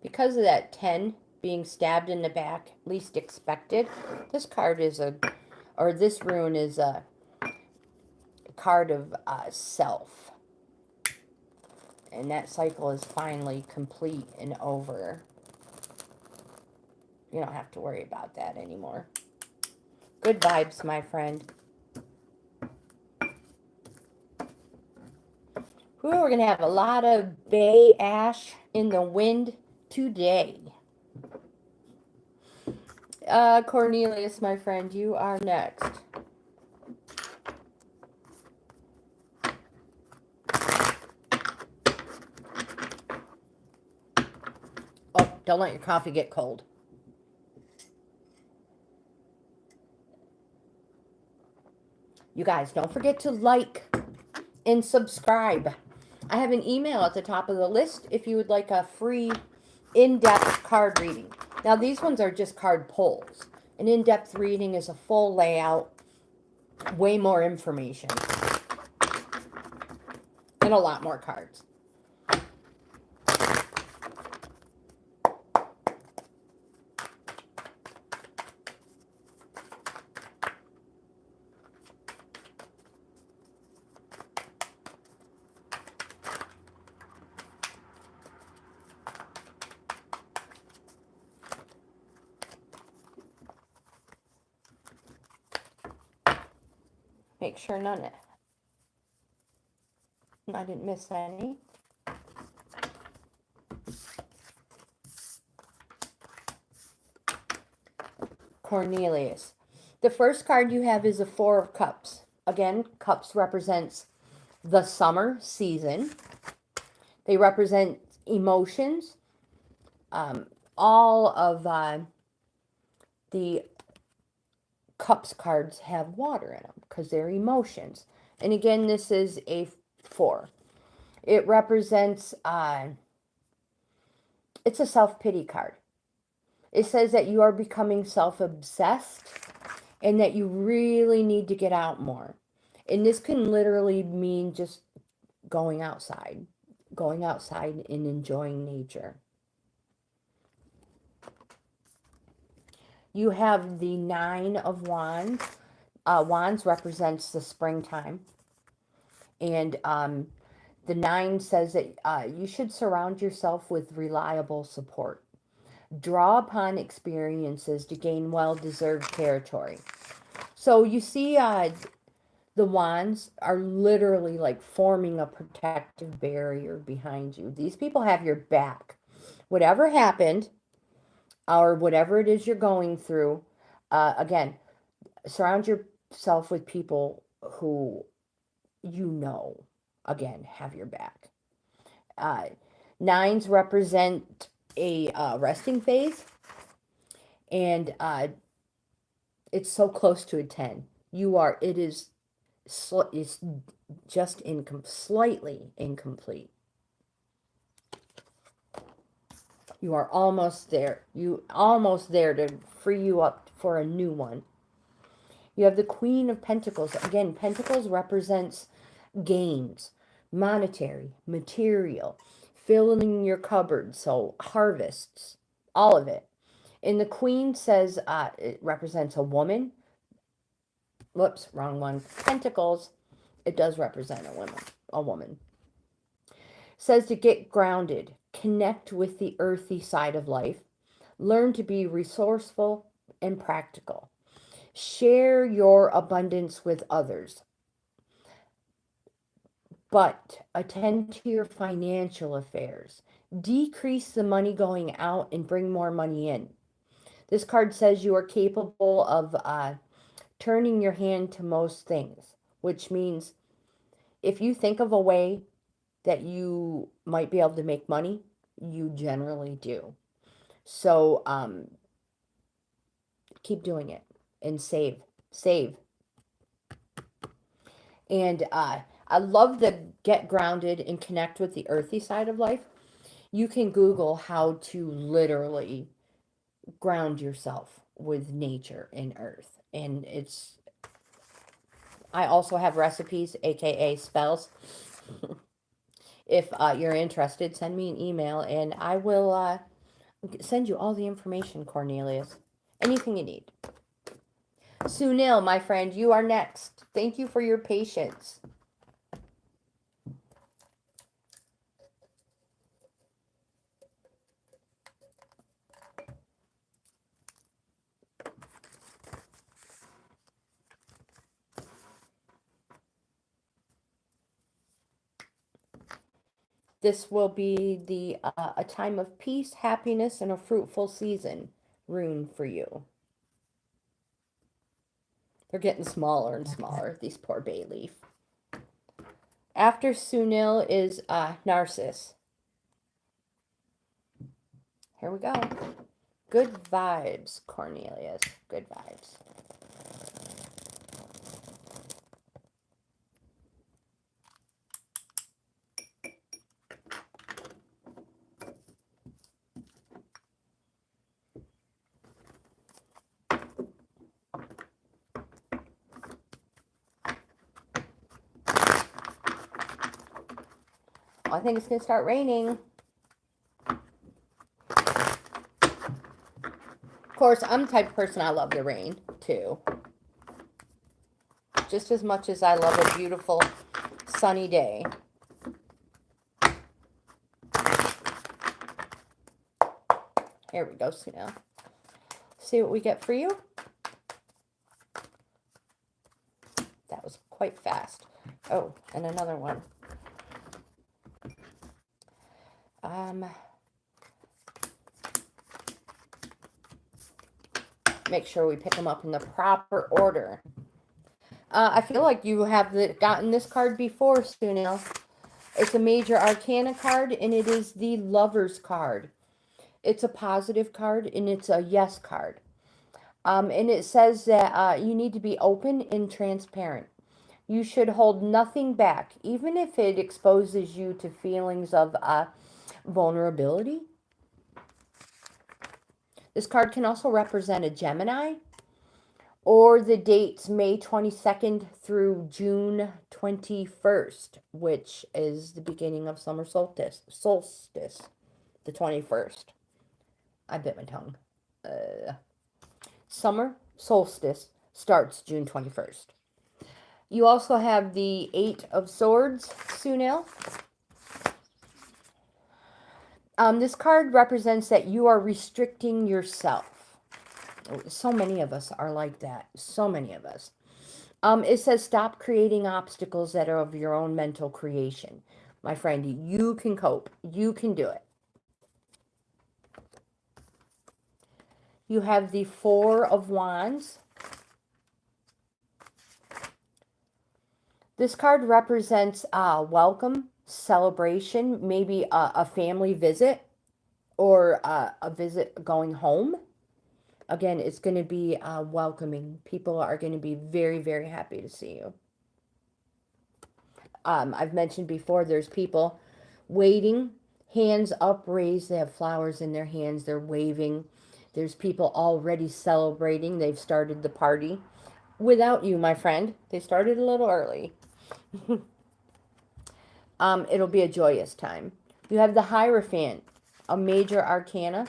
Because of that 10 being stabbed in the back, least expected, this card is this rune is a card of self. And that cycle is finally complete and over. You don't have to worry about that anymore. Good vibes, my friend. We're going to have a lot of bay ash in the wind today. Cornelius, my friend, you are next. Oh, don't let your coffee get cold. You guys, don't forget to like and subscribe. I have an email at the top of the list if you would like a free in-depth card reading. Now, these ones are just card pulls. An in-depth reading is a full layout, way more information, and a lot more cards. Make sure I didn't miss any. Cornelius. The first card you have is a 4 of Cups. Again, Cups represents the summer season. They represent emotions. All of the Cups cards have water in them because they're emotions. And again, this is a 4. It represents, it's a self-pity card. It says that you are becoming self-obsessed and that you really need to get out more. And this can literally mean just going outside and enjoying nature. You have the 9 of Wands. Wands represents the springtime. And the 9 says that you should surround yourself with reliable support. Draw upon experiences to gain well-deserved territory. So you see The wands are literally like forming a protective barrier behind you. These people have your back. Whatever happened, or whatever it is you're going through, again, surround yourself with people who you know, again, have your back. Uh, Nines represent a resting phase, and it's so close to a 10. It is, it's just slightly incomplete. You are almost there. You almost there to free you up for a new one. You have the Queen of Pentacles. Again, Pentacles represents gains, monetary, material, filling your cupboard, so harvests, all of it. And the Queen says it represents a woman. Whoops, wrong one. Pentacles. It does represent a woman. A woman. Says to get grounded, connect with the earthy side of life, learn to be resourceful and practical. Share your abundance with others, but attend to your financial affairs. Decrease the money going out and bring more money in. This card says you are capable of turning your hand to most things, which means if you think of a way that you might be able to make money, you generally do. So keep doing it and save. And I love the get grounded and connect with the earthy side of life. You can Google how to literally ground yourself with nature and earth. And I also have recipes, aka spells. If you're interested, send me an email and I will send you all the information, Cornelius. Anything you need. Sunil, my friend, you are next. Thank you for your patience. This will be a time of peace, happiness, and a fruitful season rune for you. They're getting smaller and smaller, these poor bay leaf. After Sunil is Narcissus. Here we go. Good vibes, Cornelius. Good vibes. I think it's going to start raining. Of course, I'm the type of person, I love the rain, too. Just as much as I love a beautiful sunny day. Here we go, so now. See what we get for you. That was quite fast. Oh, and another one. Make sure we pick them up in the proper order. I feel like you have gotten this card before, Sunil. It's a major arcana card, and it is the Lover's card. It's a positive card, and it's a yes card. And it says that you need to be open and transparent. You should hold nothing back, even if it exposes you to feelings of vulnerability. This card can also represent a Gemini, or the dates May 22nd through June 21st, which is the beginning of summer solstice, the 21st. I bit my tongue. Summer solstice starts June 21st. You also have the Eight of Swords, Sunil. This card represents that you are restricting yourself. So many of us are like that. So many of us. It says stop creating obstacles that are of your own mental creation. My friend, you can cope. You can do it. You have the Four of Wands. This card represents welcome, celebration, maybe a family visit or a visit going home. Again, it's going to be welcoming. People are going to be very, very happy to see you. I've mentioned before, there's people waiting, hands upraised. They have flowers in their hands. They're waving. There's people already celebrating. They've started the party. Without you, my friend. They started a little early. It'll be a joyous time. You have the Hierophant, a major arcana.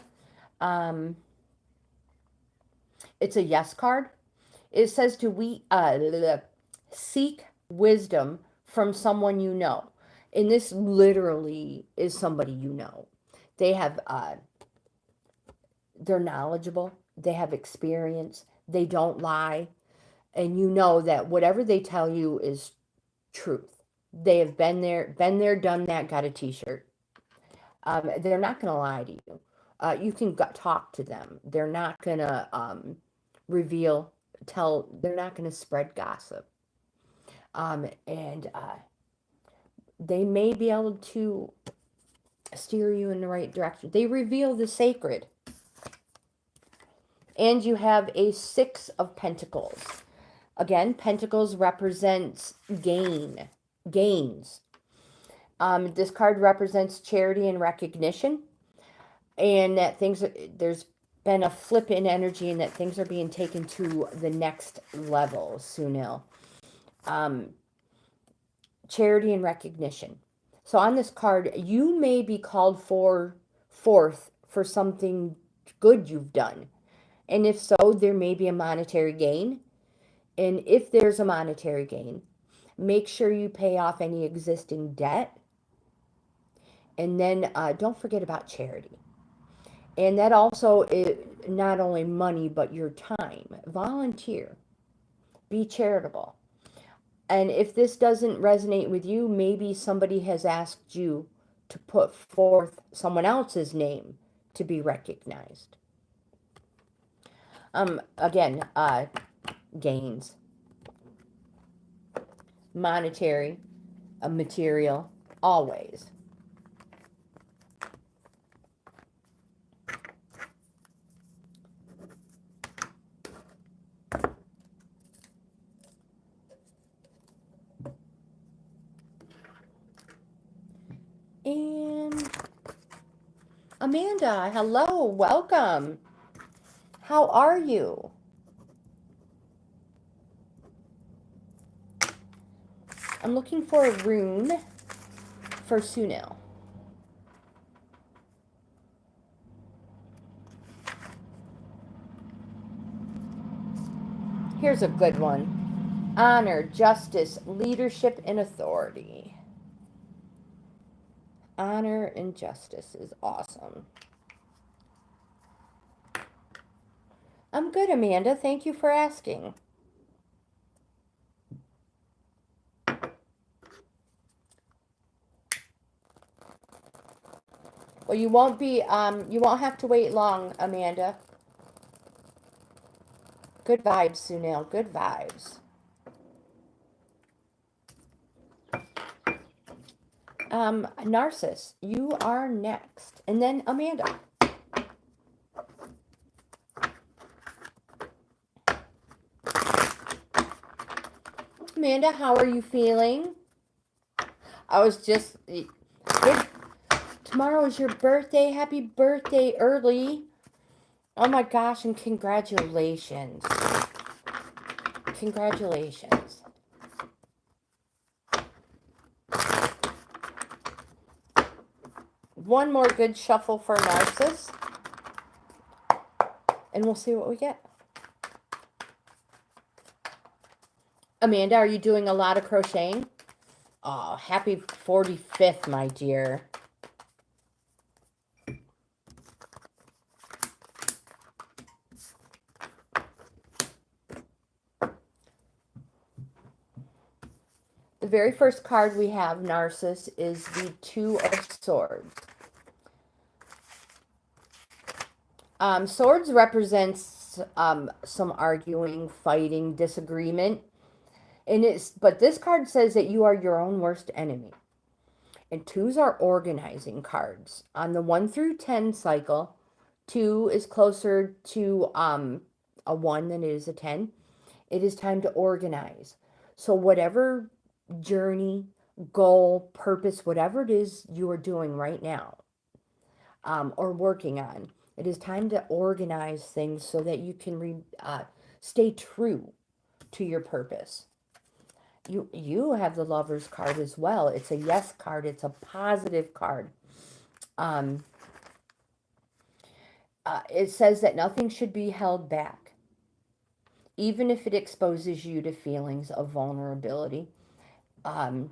It's a yes card. It says to seek wisdom from someone you know. And this literally is somebody you know. They have, they're knowledgeable. They have experience. They don't lie. And you know that whatever they tell you is truth. They have been there, done that, got a t-shirt. They're not going to lie to you. You can talk to them. They're not going to they're not going to spread gossip. And they may be able to steer you in the right direction. They reveal the sacred. And you have a Six of Pentacles. Again, Pentacles represents GAINZ. This card represents charity and recognition, and that there's been a flip in energy, and that things are being taken to the next level, Sunil. Charity and recognition. So on this card, you may be called forth for something good you've done. And if so, there may be a monetary gain. And if there's a monetary gain, make sure you pay off any existing debt. And then don't forget about charity. And that also is not only money, but your time. Volunteer. Be charitable. And if this doesn't resonate with you, maybe somebody has asked you to put forth someone else's name to be recognized. Again, GAINZ. Monetary, material, always. And Amanda, hello, welcome. How are you? I'm looking for a rune for Sunil. Here's a good one. Honor, justice, leadership, and authority. Honor and justice is awesome. I'm good, Amanda. Thank you for asking. Well, you won't have to wait long, Amanda. Good vibes, Sunil. Good vibes. Narcissus, you are next. And then Amanda. Amanda, how are you feeling? I was just... Tomorrow is your birthday. Happy birthday early. Oh my gosh, and congratulations. Congratulations. One more good shuffle for Narcissus. And we'll see what we get. Amanda, are you doing a lot of crocheting? Oh, happy 45th, my dear. The very first card we have, Narcissus, is the Two of Swords. Swords represents some arguing, fighting, disagreement. But this card says that you are your own worst enemy. And twos are organizing cards. On the 1 through 10 cycle, 2 is closer to a 1 than it is a 10. It is time to organize. So whatever journey, goal, purpose, whatever it is you are doing right now, or working on, it is time to organize things so that you can stay true to your purpose. You have the Lover's card as well. It's a yes card. It's a positive card. It says that nothing should be held back, even if it exposes you to feelings of vulnerability. You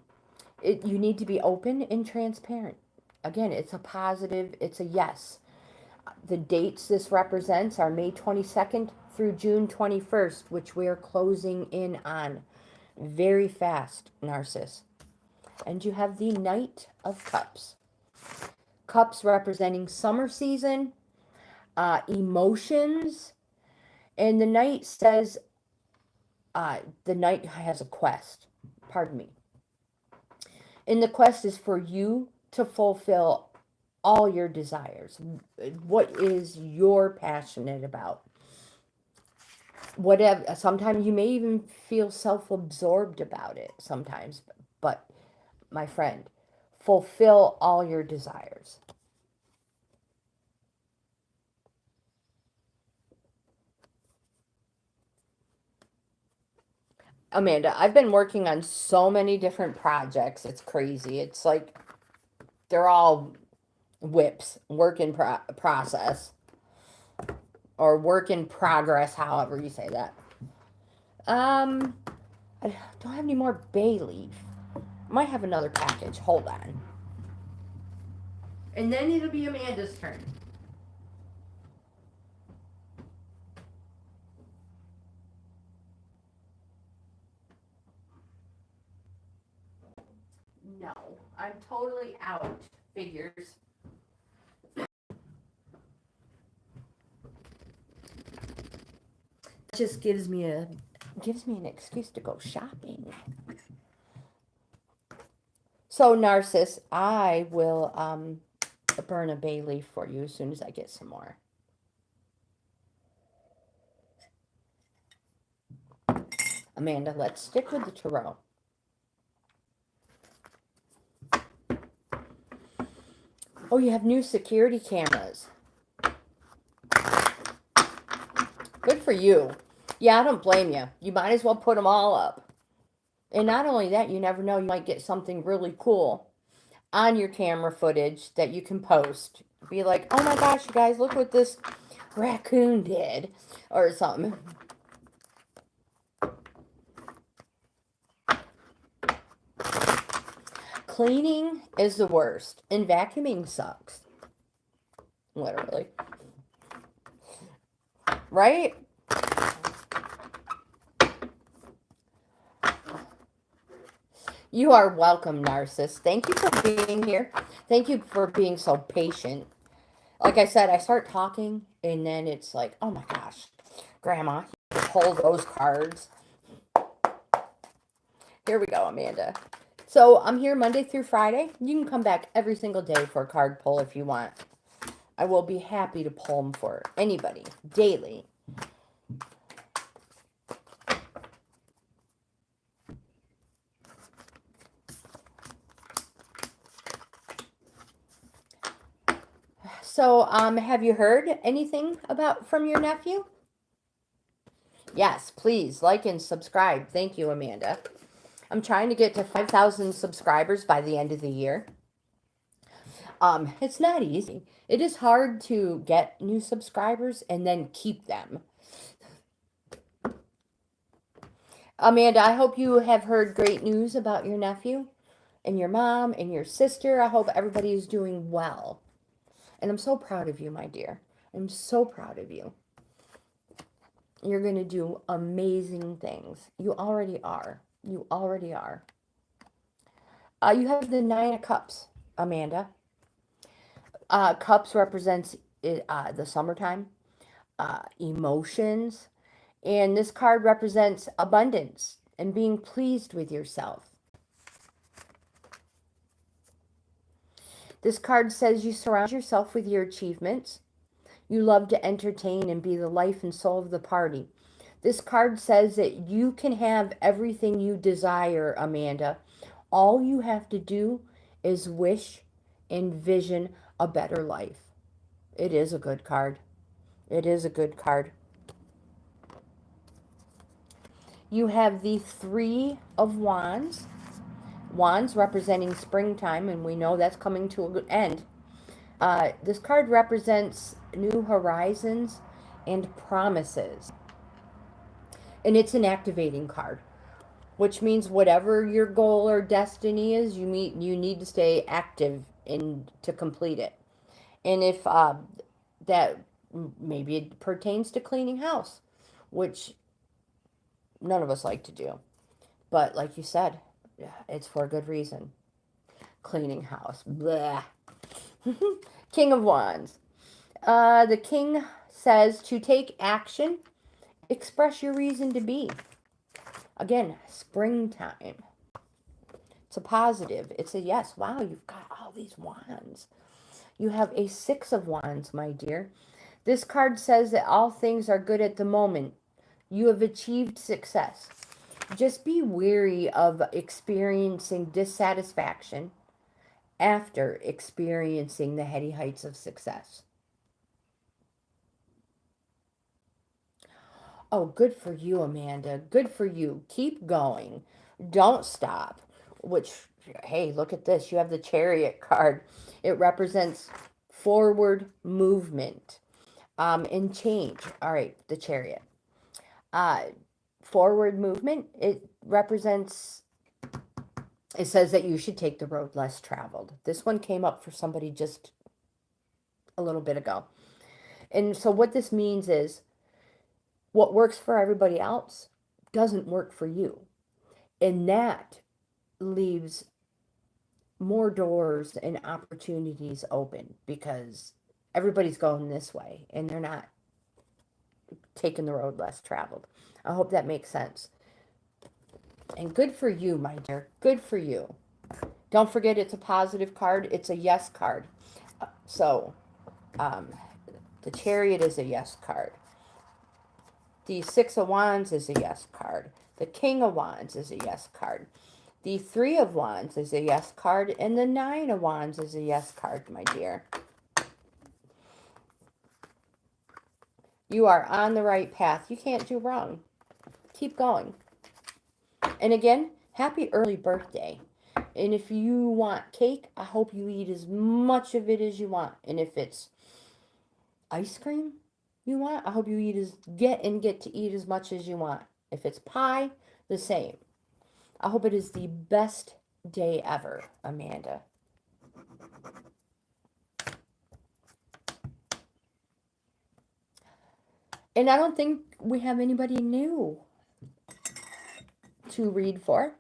need to be open and transparent. Again, it's a positive. It's a yes. The dates this represents are May 22nd through June 21st, which we are closing in on very fast, Narcissus. And you have the Knight of Cups. Cups representing summer season, emotions. And the Knight says, the Knight has a quest. Pardon me. And the quest is for you to fulfill all your desires. What is you're passionate about? Whatever. Sometimes you may even feel self-absorbed about it sometimes. But, my friend, fulfill all your desires. Amanda, I've been working on so many different projects. It's crazy. It's like they're all whips, work in process, or work in progress, however you say that. I don't have any more bay leaf. I might have another package. Hold on. And then it'll be Amanda's turn. No, I'm totally out. Figures. Just gives me an excuse to go shopping. So, Narcissus, I will burn a bay leaf for you as soon as I get some more. Amanda, let's stick with the tarot. Oh, you have new security cameras. Good for you. Yeah, I don't blame you. You might as well put them all up. And not only that, you never know, you might get something really cool on your camera footage that you can post. Be like, oh my gosh, you guys, look what this raccoon did. Or something. Cleaning is the worst. And vacuuming sucks. Literally. Right? You are welcome, Narcissus. Thank you for being here. Thank you for being so patient. Like I said, I start talking, and then it's like, oh my gosh, Grandma, you pull those cards. Here we go, Amanda. So I'm here Monday through Friday. You can come back every single day for a card pull if you want. I will be happy to pull them for anybody, daily. So, have you heard anything from your nephew? Yes, please like and subscribe. Thank you, Amanda. I'm trying to get to 5,000 subscribers by the end of the year. It's not easy. It is hard to get new subscribers and then keep them. Amanda, I hope you have heard great news about your nephew and your mom and your sister. I hope everybody is doing well. And I'm so proud of you, my dear. I'm so proud of you. You're going to do amazing things. You already are. You already are. You have the Nine of Cups, Amanda. Cups represents the summertime, emotions, and this card represents abundance and being pleased with yourself. This card says you surround yourself with your achievements. You love to entertain and be the life and soul of the party. This card says that you can have everything you desire, Amanda. All you have to do is wish, envision a better life. It is a good card. It is a good card. You have the Three of Wands. Wands representing springtime, and we know that's coming to an end. This card represents new horizons and promises. And it's an activating card, which means whatever your goal or destiny is, you need to stay active to complete it. And if that maybe it pertains to cleaning house, which none of us like to do. But like you said, it's for a good reason. Cleaning house. Blah. King of Wands. The king says to take action, express your reason to be. Again, springtime. It's a positive. It's a yes. Wow, you've got all these wands. You have a Six of Wands, my dear. This card says that all things are good at the moment. You have achieved success. Just be wary of experiencing dissatisfaction after experiencing the heady heights of success. Oh, good for you, Amanda. Good for you. Keep going. Don't stop. Which, hey, look at this. You have the Chariot card. It represents forward movement and change. All right, the Chariot. Forward movement, it says that you should take the road less traveled. This one came up for somebody just a little bit ago. And so what this means is what works for everybody else doesn't work for you. And that leaves more doors and opportunities open because everybody's going this way and they're not taking the road less traveled. I hope that makes sense. And good for you, my dear. Good for you. Don't forget it's a positive card. It's a yes card. So the Chariot is a yes card. The Six of Wands is a yes card. The King of Wands is a yes card. The Three of Wands is a yes card. And the Nine of Wands is a yes card, my dear. You are on the right path. You can't do wrong. Keep going. And again, happy early birthday. And if you want cake, I hope you eat as much of it as you want. And if it's ice cream you want, I hope you get to eat as much as you want. If it's pie, the same. I hope it is the best day ever, Amanda. And I don't think we have anybody new to read for.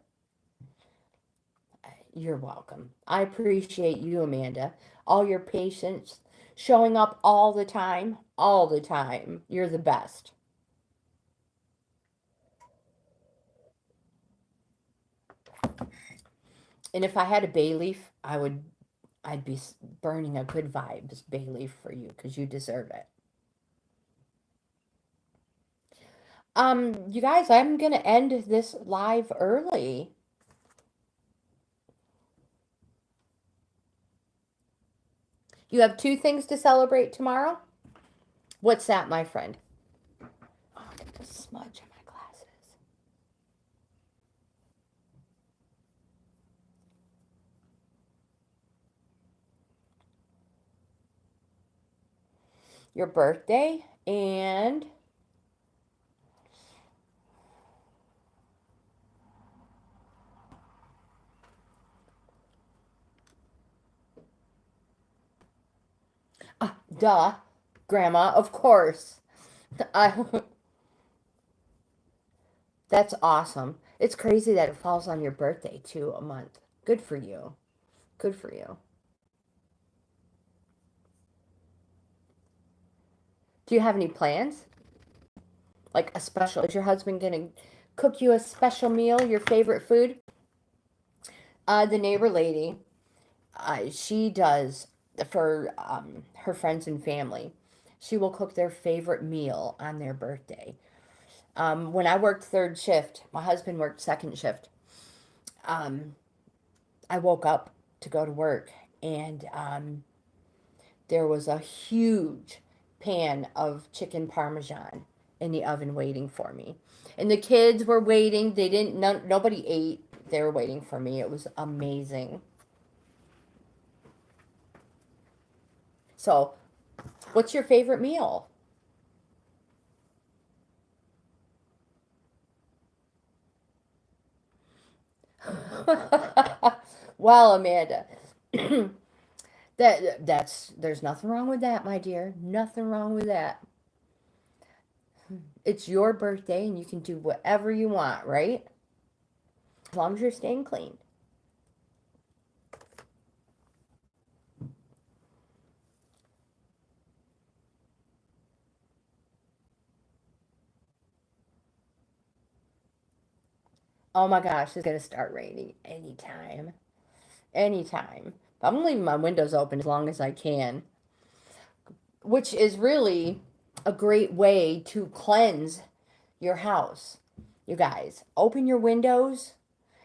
You're welcome. I appreciate you, Amanda. All your patience, showing up all the time. All the time. You're the best. And if I had a bay leaf, I'd be burning a good vibes bay leaf for you because you deserve it. You guys, I'm going to end this live early. You have 2 things to celebrate tomorrow? What's that, my friend? Oh, look at the smudge on my glasses. Your birthday and duh, Grandma, of course. That's awesome. It's crazy that it falls on your birthday too, a month. Good for you. Good for you. Do you have any plans? Like a special, is your husband going to cook you a special meal, your favorite food? The neighbor lady, she does for her friends and family. She will cook their favorite meal on their birthday. When I worked third shift, my husband worked second shift. Um, I woke up to go to work, and there was a huge pan of chicken parmesan in the oven waiting for me. And the kids were waiting. They didn't, nobody ate. They were waiting for me. It was amazing. So, what's your favorite meal? Well, Amanda, that's there's nothing wrong with that, my dear. Nothing wrong with that. It's your birthday and you can do whatever you want, right? As long as you're staying clean. Oh my gosh, it's gonna start raining anytime. Anytime. I'm leaving my windows open as long as I can, which is really a great way to cleanse your house. You guys, open your windows.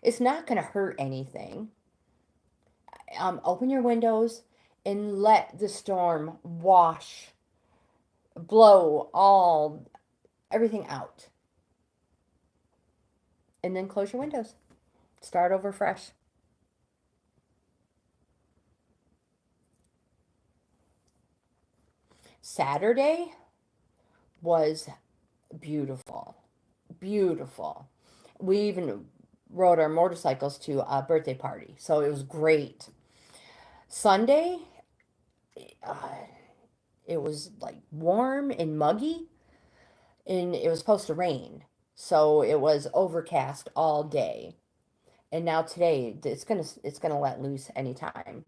It's not going to hurt anything. Open your windows and let the storm wash, blow all, everything out. And then close your windows. Start over fresh. Saturday was beautiful. Beautiful. We even rode our motorcycles to a birthday party, so it was great. Sunday, uh, it was like warm and muggy, and it was supposed to rain, so it was overcast all day. And now today, it's gonna let loose anytime.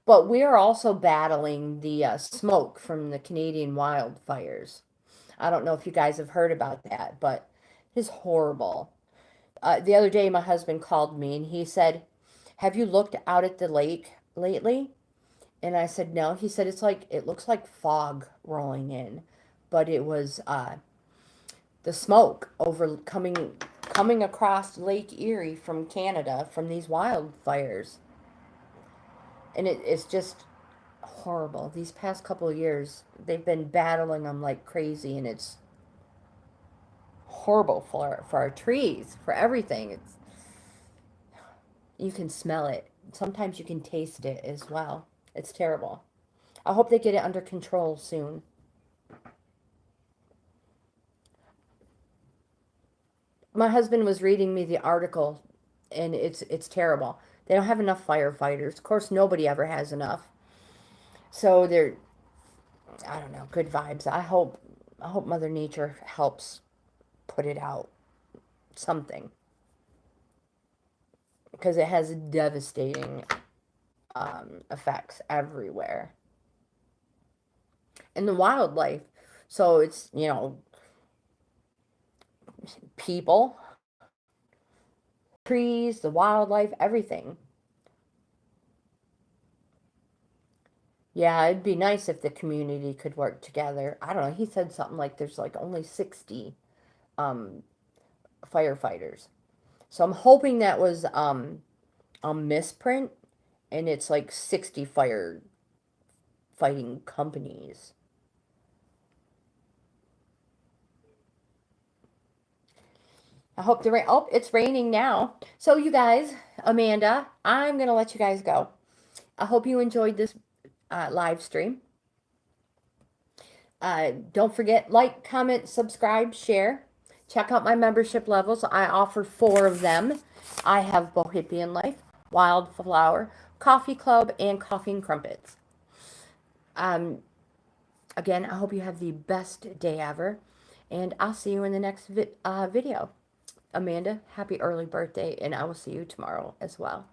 But we are also battling the smoke from the Canadian wildfires. I don't know if you guys have heard about that, but it's horrible. The other day, my husband called me and he said, "Have you looked out at the lake lately?" And I said, "No." He said, "It's like it looks like fog rolling in," but it was the smoke over coming across Lake Erie from Canada from these wildfires, and it's just horrible. These past couple of years, they've been battling them like crazy, and it's horrible for our trees, for everything. It's you can smell it. Sometimes you can taste it as well. It's terrible. I hope they get it under control soon. My husband was reading me the article, and it's terrible. They don't have enough firefighters. Of course, nobody ever has enough. So they're, I don't know, good vibes. I hope Mother Nature helps put it out something, because it has devastating effects everywhere. And the wildlife. So it's, people, trees, the wildlife, everything. Yeah, it'd be nice if the community could work together. I don't know. He said something like there's like only 60 um, firefighters. So I'm hoping that was a misprint and it's like 60 firefighting companies. I hope the rain. Oh, it's raining now. So, you guys, Amanda, I'm going to let you guys go. I hope you enjoyed this live stream. Don't forget, like, comment, subscribe, share. Check out my membership levels. I offer 4 of them. I have Bohippianlife, Wildflower, Coffee Club, and Coffee and Crumpets. Um, Again, I hope you have the best day ever. And I'll see you in the next video. Amanda, happy early birthday, and I will see you tomorrow as well.